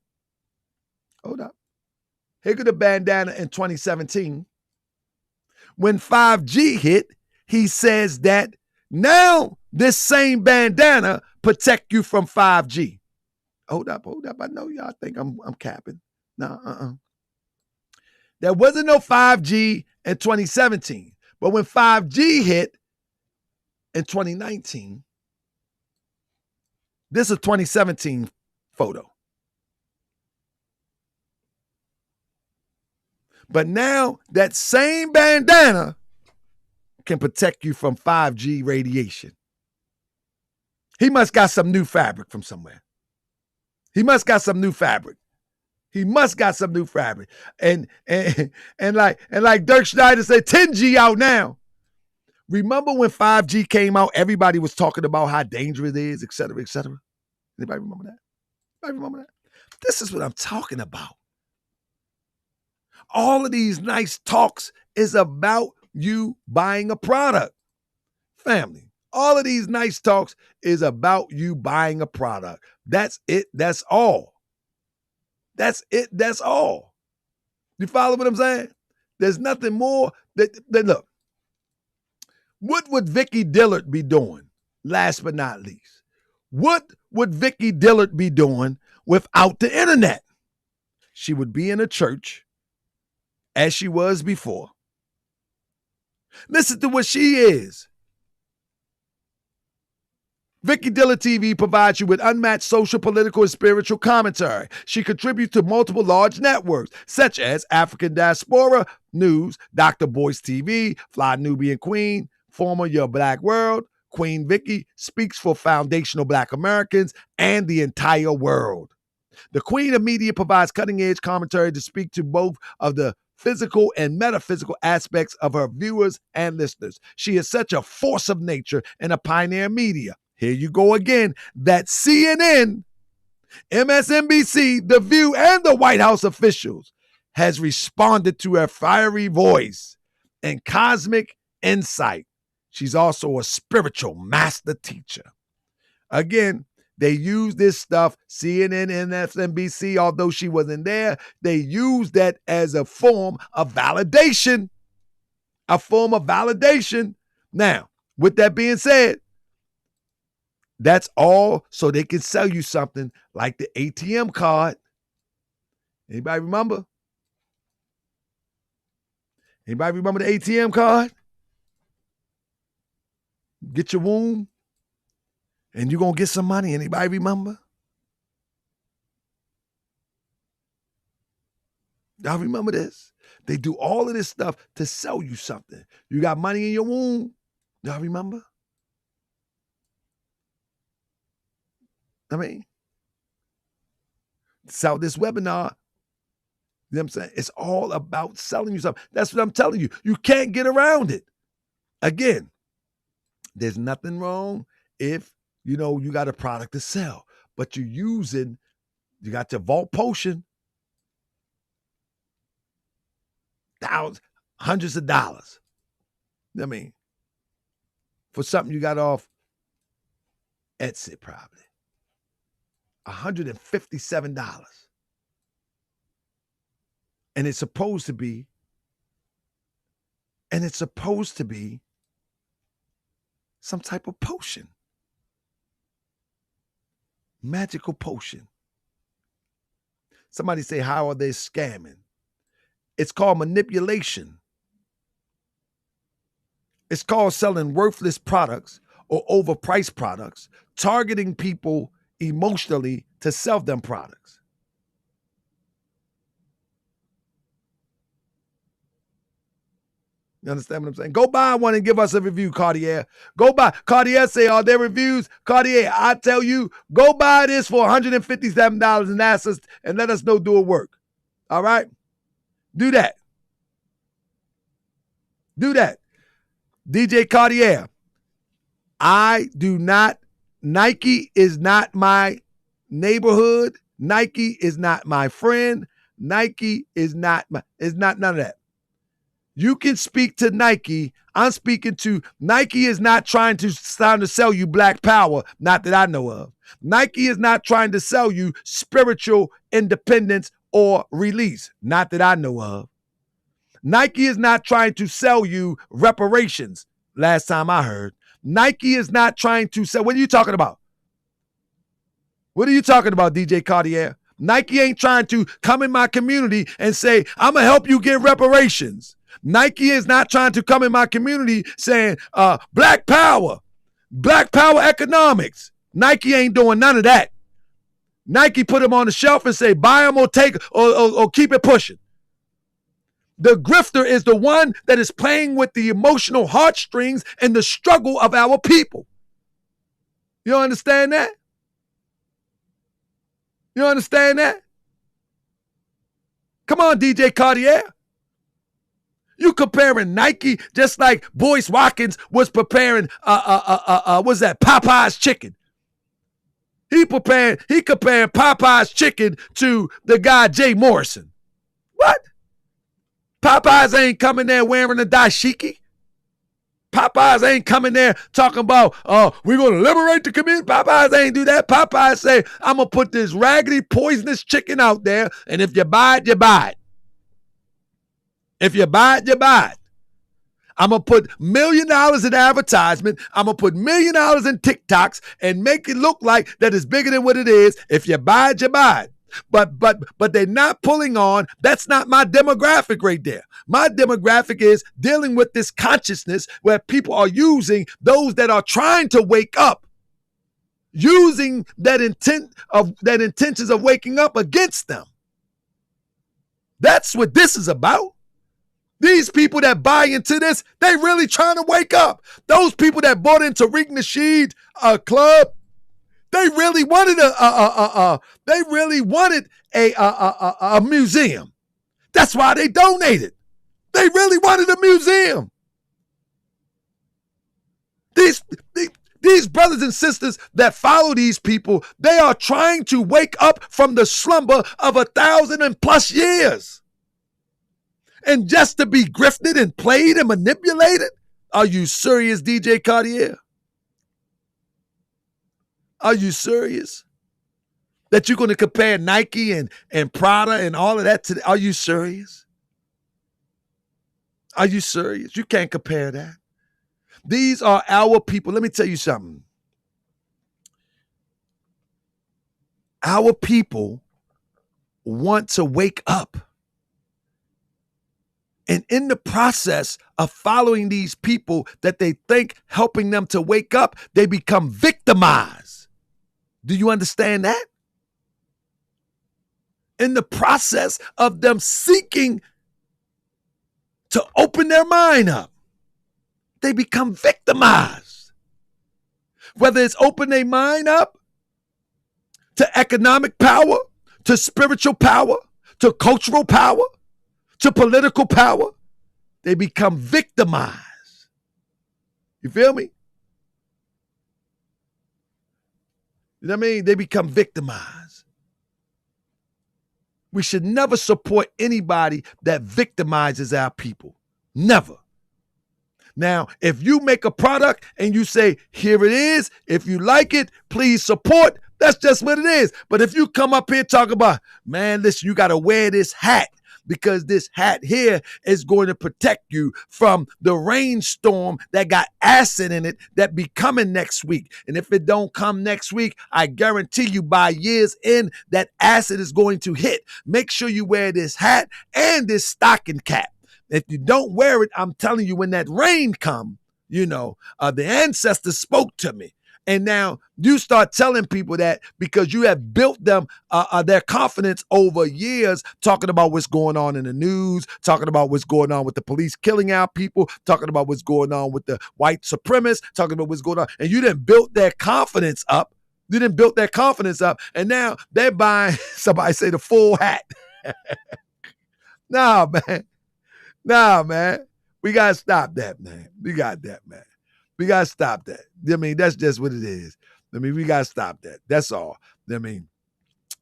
here go the bandana in 2017. When 5G hit, he says that now this same bandana protect you from 5G. Hold up. I know y'all think I'm capping. No, There wasn't no 5G in 2017. But when 5G hit in 2019, this is a 2017 photo. But now that same bandana can protect you from 5G radiation. He must got some new fabric from somewhere. And like Dirk Schneider said, 10G out now. Remember when 5G came out, everybody was talking about how dangerous it is, et cetera, et cetera. Anybody remember that? This is what I'm talking about. All of these nice talks is about you buying a product. Family, all of these nice talks is about you buying a product. That's it. That's all. That's it. That's all. You follow what I'm saying? There's nothing more. Look, what would Vicky Dillard be doing? Last but not least, what would Vicky Dillard be doing without the internet? She would be in a church as she was before. Listen to what she is. Vicky Dillard TV provides you with unmatched social, political, and spiritual commentary. She contributes to multiple large networks, such as African Diaspora News, Dr. Boyce TV, Fly Nubian Queen, former Your Black World. Queen Vicky speaks for foundational Black Americans and the entire world. The Queen of Media provides cutting-edge commentary to speak to both of the physical and metaphysical aspects of her viewers and listeners. She is such a force of nature and a pioneer media. Here you go again, that CNN, MSNBC, The View, and the White House officials has responded to her fiery voice and cosmic insight. She's also a spiritual master teacher. Again, they use this stuff, CNN, MSNBC, although she wasn't there, they use that as a form of validation. Now, with that being said, that's all so they can sell you something like the ATM card. Anybody remember? Anybody remember the ATM card? Get your womb and you're going to get some money. Anybody remember? Y'all remember this? They do all of this stuff to sell you something. You got money in your womb. Y'all remember? I mean, sell this webinar. You know what I'm saying? It's all about selling you something. That's what I'm telling you. You can't get around it. Again, there's nothing wrong if, you got a product to sell, but you got your vault potion, thousands, hundreds of dollars. I mean, for something you got off Etsy, probably $157. And it's supposed to be some type of potion. Magical potion. Somebody say, how are they scamming? It's called manipulation. It's called selling worthless products or overpriced products, targeting people emotionally to sell them products. You understand what I'm saying? Go buy one and give us a review, Cartier. Go buy. Cartier say, are there reviews? Cartier, I tell you, go buy this for $157 and ask us and let us know do it work. All right? Do that. Do that. DJ Cartier, Nike is not my neighborhood. Nike is not my friend. Nike is not none of that. You can speak to Nike. I'm speaking to Nike is not trying to sell you black power, not that I know of. Nike is not trying to sell you spiritual independence or release, not that I know of. Nike is not trying to sell you reparations, last time I heard. Nike is not trying to sell. What are you talking about? What are you talking about, DJ Cartier? Nike ain't trying to come in my community and say, I'm going to help you get reparations. Nike is not trying to come in my community saying, black power economics. Nike ain't doing none of that. Nike put them on the shelf and say, buy them or take or keep it pushing. The grifter is the one that is playing with the emotional heartstrings and the struggle of our people. You understand that? You understand that? Come on, DJ Cartier. You comparing Nike just like Boyce Watkins was preparing what's that? Popeye's chicken. He comparing Popeye's chicken to the guy Jay Morrison. What? Popeyes ain't coming there wearing a dashiki. Popeyes ain't coming there talking about, we're going to liberate the community. Popeyes ain't do that. Popeyes say, I'm going to put this raggedy, poisonous chicken out there, and if you buy it, you buy it. If you buy it, you buy it. I'm going to put $1 million in advertisement. I'm going to put $1 million in TikToks and make it look like that it's bigger than what it is. If you buy it, you buy it. But they're not pulling on. That's not my demographic right there. My demographic is dealing with this consciousness where people are using those that are trying to wake up, using that intentions of waking up against them. That's what this is about. These people that buy into this, they really trying to wake up. Those people that bought into Tariq Nasheed club, they really wanted a museum. That's why they donated. They really wanted a museum. These brothers and sisters that follow these people, they are trying to wake up from the slumber of 1,000+ years. And just to be grifted and played and manipulated? Are you serious, DJ Cartier? Are you serious? That you're going to compare Nike and Prada and all of that to? Are you serious? Are you serious? You can't compare that. These are our people. Let me tell you something. Our people want to wake up. And in the process of following these people that they think helping them to wake up, they become victimized. Do you understand that? In the process of them seeking to open their mind up, they become victimized. Whether it's open their mind up to economic power, to spiritual power, to cultural power, to political power, they become victimized. You feel me? You know what I mean? They become victimized. We should never support anybody that victimizes our people. Never. Now, if you make a product and you say, here it is, if you like it, please support, that's just what it is. But if you come up here talk about, man, listen, you got to wear this hat because this hat here is going to protect you from the rainstorm that got acid in it that be coming next week. And if it don't come next week, I guarantee you by year's end, that acid is going to hit. Make sure you wear this hat and this stocking cap. If you don't wear it, I'm telling you, when that rain come, the ancestors spoke to me. And now you start telling people that because you have built them their confidence over years, talking about what's going on in the news, talking about what's going on with the police killing our people, talking about what's going on with the white supremacists, talking about what's going on. And you didn't build their confidence up. And now they're buying, somebody say, the full hat. Nah, man. We got to stop that, man. We got to stop that. I mean, that's just what it is. I mean, we got to stop that. That's all. I mean,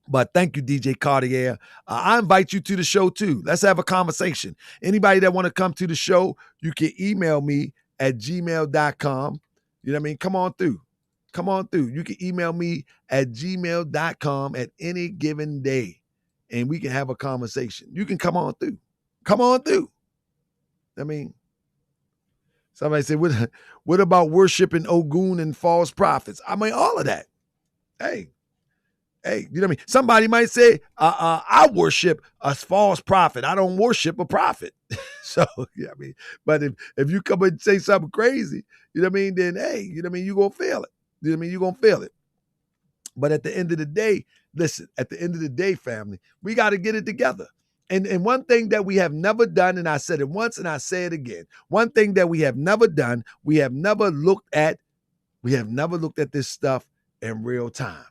but thank you, DJ Cartier. I invite you to the show, too. Let's have a conversation. Anybody that want to come to the show, you can email me at gmail.com. You know what I mean? Come on through. You can email me at gmail.com at any given day, and we can have a conversation. You can come on through. I mean, somebody said, what about worshiping Ogun and false prophets? I mean, all of that. Hey, you know what I mean? Somebody might say, I worship a false prophet. I don't worship a prophet. So, yeah, I mean, but if you come and say something crazy, you know what I mean, then, hey, you know what I mean, you're going to feel it. You know what I mean? You're going to feel it. But at the end of the day, listen, family, we got to get it together. And one thing that we have never done, and I said it once and I say it again, one thing that we have never done, we have never looked at this stuff in real time.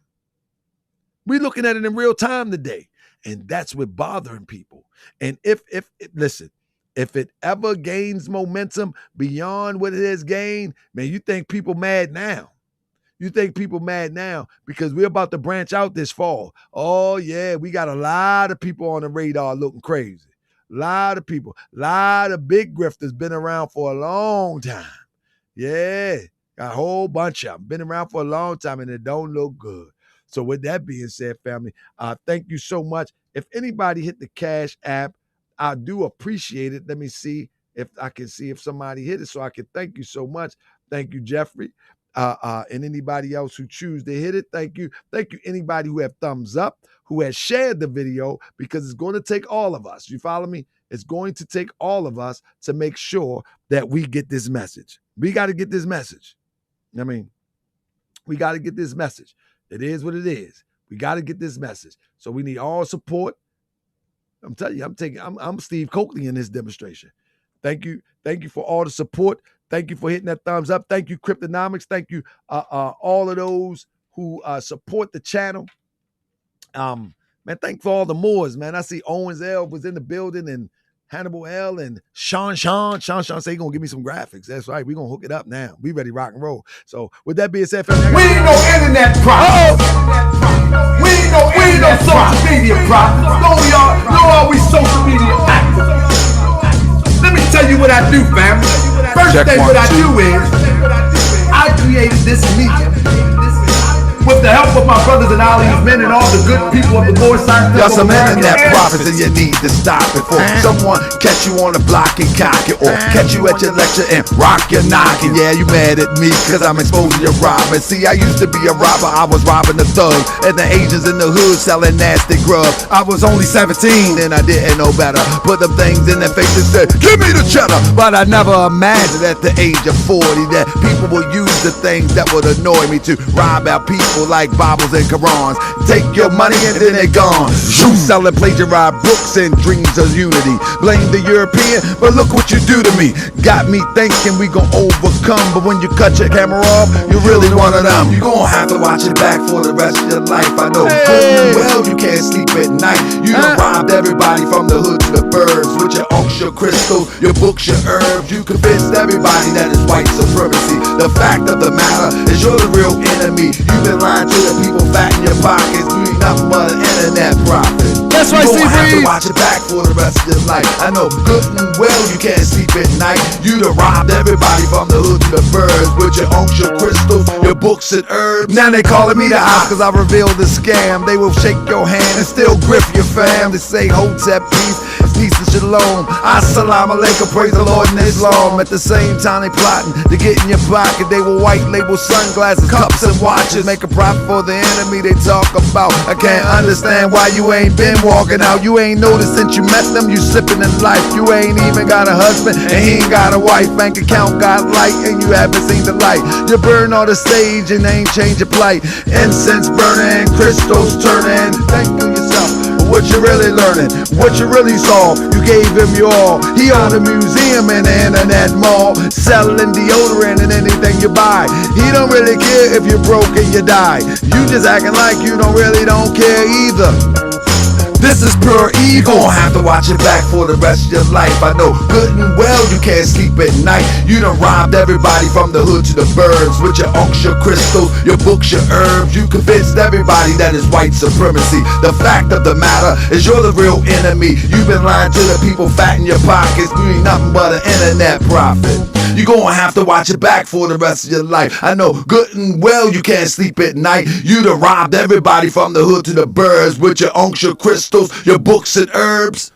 We're looking at it in real time today. And that's what's bothering people. And if it ever gains momentum beyond what it has gained, man, you think people mad now. Because we're about to branch out this fall. Oh, yeah, we got a lot of people on the radar looking crazy. A lot of people. A lot of big grifters been around for a long time. Yeah, got a whole bunch of them. Been around for a long time, and it don't look good. So with that being said, family, thank you so much. If anybody hit the Cash App, I do appreciate it. Let me see if I can see if somebody hit it so I can thank you so much. Thank you, Jeffrey. And anybody else who choose to hit it, thank you. Thank you, anybody who have thumbs up, who has shared the video, because it's going to take all of us. You follow me? It's going to take all of us to make sure that we get this message. We got to get this message. I mean, we got to get this message. It is what it is. We got to get this message. So we need all support. I'm telling you, I'm Steve Coakley in this demonstration. Thank you. Thank you for all the support. Thank you for hitting that thumbs up. Thank you, Cryptonomics. Thank you, all of those who support the channel. Man, thank for all the Moors, man. I see Owens L was in the building, and Hannibal L and Sean say he's gonna give me some graphics. That's right. We're gonna hook it up now. We ready to rock and roll. So with that being said, family, We ain't no internet prophets. We ain't no social media prophets. No, we social media activists. Let me tell you what I do, family. First thing what I do is I created this medium with the help of my brothers and Ali's men and all the good people of the Boyce Watkins. Y'all some internet prophets and you need to stop it for someone catch you on the block and cock it, or catch you at your lecture and rock your knocking. Yeah, you mad at me cause I'm exposing your robbing. See, I used to be a robber, I was robbing the thugs and the Asians in the hood selling nasty grub. I was only 17 and I didn't know better. Put them things in their face and said, give me the cheddar. But I never imagined at the age of 40 that people will use the things that would annoy me to rob our people gospel like Bibles and Qurans. Take your money and then they're gone. You selling plagiarized books and dreams of unity. Blame the European, but look what you do to me. Got me thinking we gon' overcome, but when you cut your camera off, you really one of them. You gon' have to watch it back for the rest of your life. I know good and well you can't sleep at night. You done robbed everybody from the hood to the burbs with your unks, your crystals, your books, your herbs. You convinced everybody that it's white supremacy. The fact of the matter is you're the real enemy. You've been lying to the people, fat in your pockets. You ain't nothing but an internet prophet. That's right, you gon' have to Breeze. watch it back for the rest of your life. I know good and well you can't sleep at night. You done robbed everybody from the hood to the birds with your unks, your crystals, your books and herbs. Now they calling me the op cause I revealed the scam. They will shake your hand and still grift your fam. They say Hotep peace, peace and shalom. Assalamu alaikum, praise the Lord in Islam. At the same time they plotting to get in your pocket. They will white label sunglasses, cups and watches. Make a profit for the enemy they talk about. I can't understand why you ain't been walking out. You ain't noticed since you met them you slipping in life. You ain't even got a husband and he ain't got a wife. Bank account got light and you haven't seen the light. You burn on the stage and they ain't change your plight. Incense burning, crystals turning. Thank you yourself for what you really learning, what you really saw. You gave him your all. He owned a museum in the internet mall, selling deodorant and anything you buy. He don't really care if you're broke and you die. You just acting like you don't care either. This is pure evil. You gon' have to watch it back for the rest of your life. I know good and well you can't sleep at night. You done robbed everybody from the hood to the burbs with your unks, your crystals, your books, your herbs. You convinced everybody that it's white supremacy. The fact of the matter is you're the real enemy. You've been lying to the people, fat in your pockets. You ain't nothing but an internet prophet. You gon' have to watch it back for the rest of your life. I know good and well you can't sleep at night. You done robbed everybody from the hood to the birds with your unks, your crystals, your books and herbs.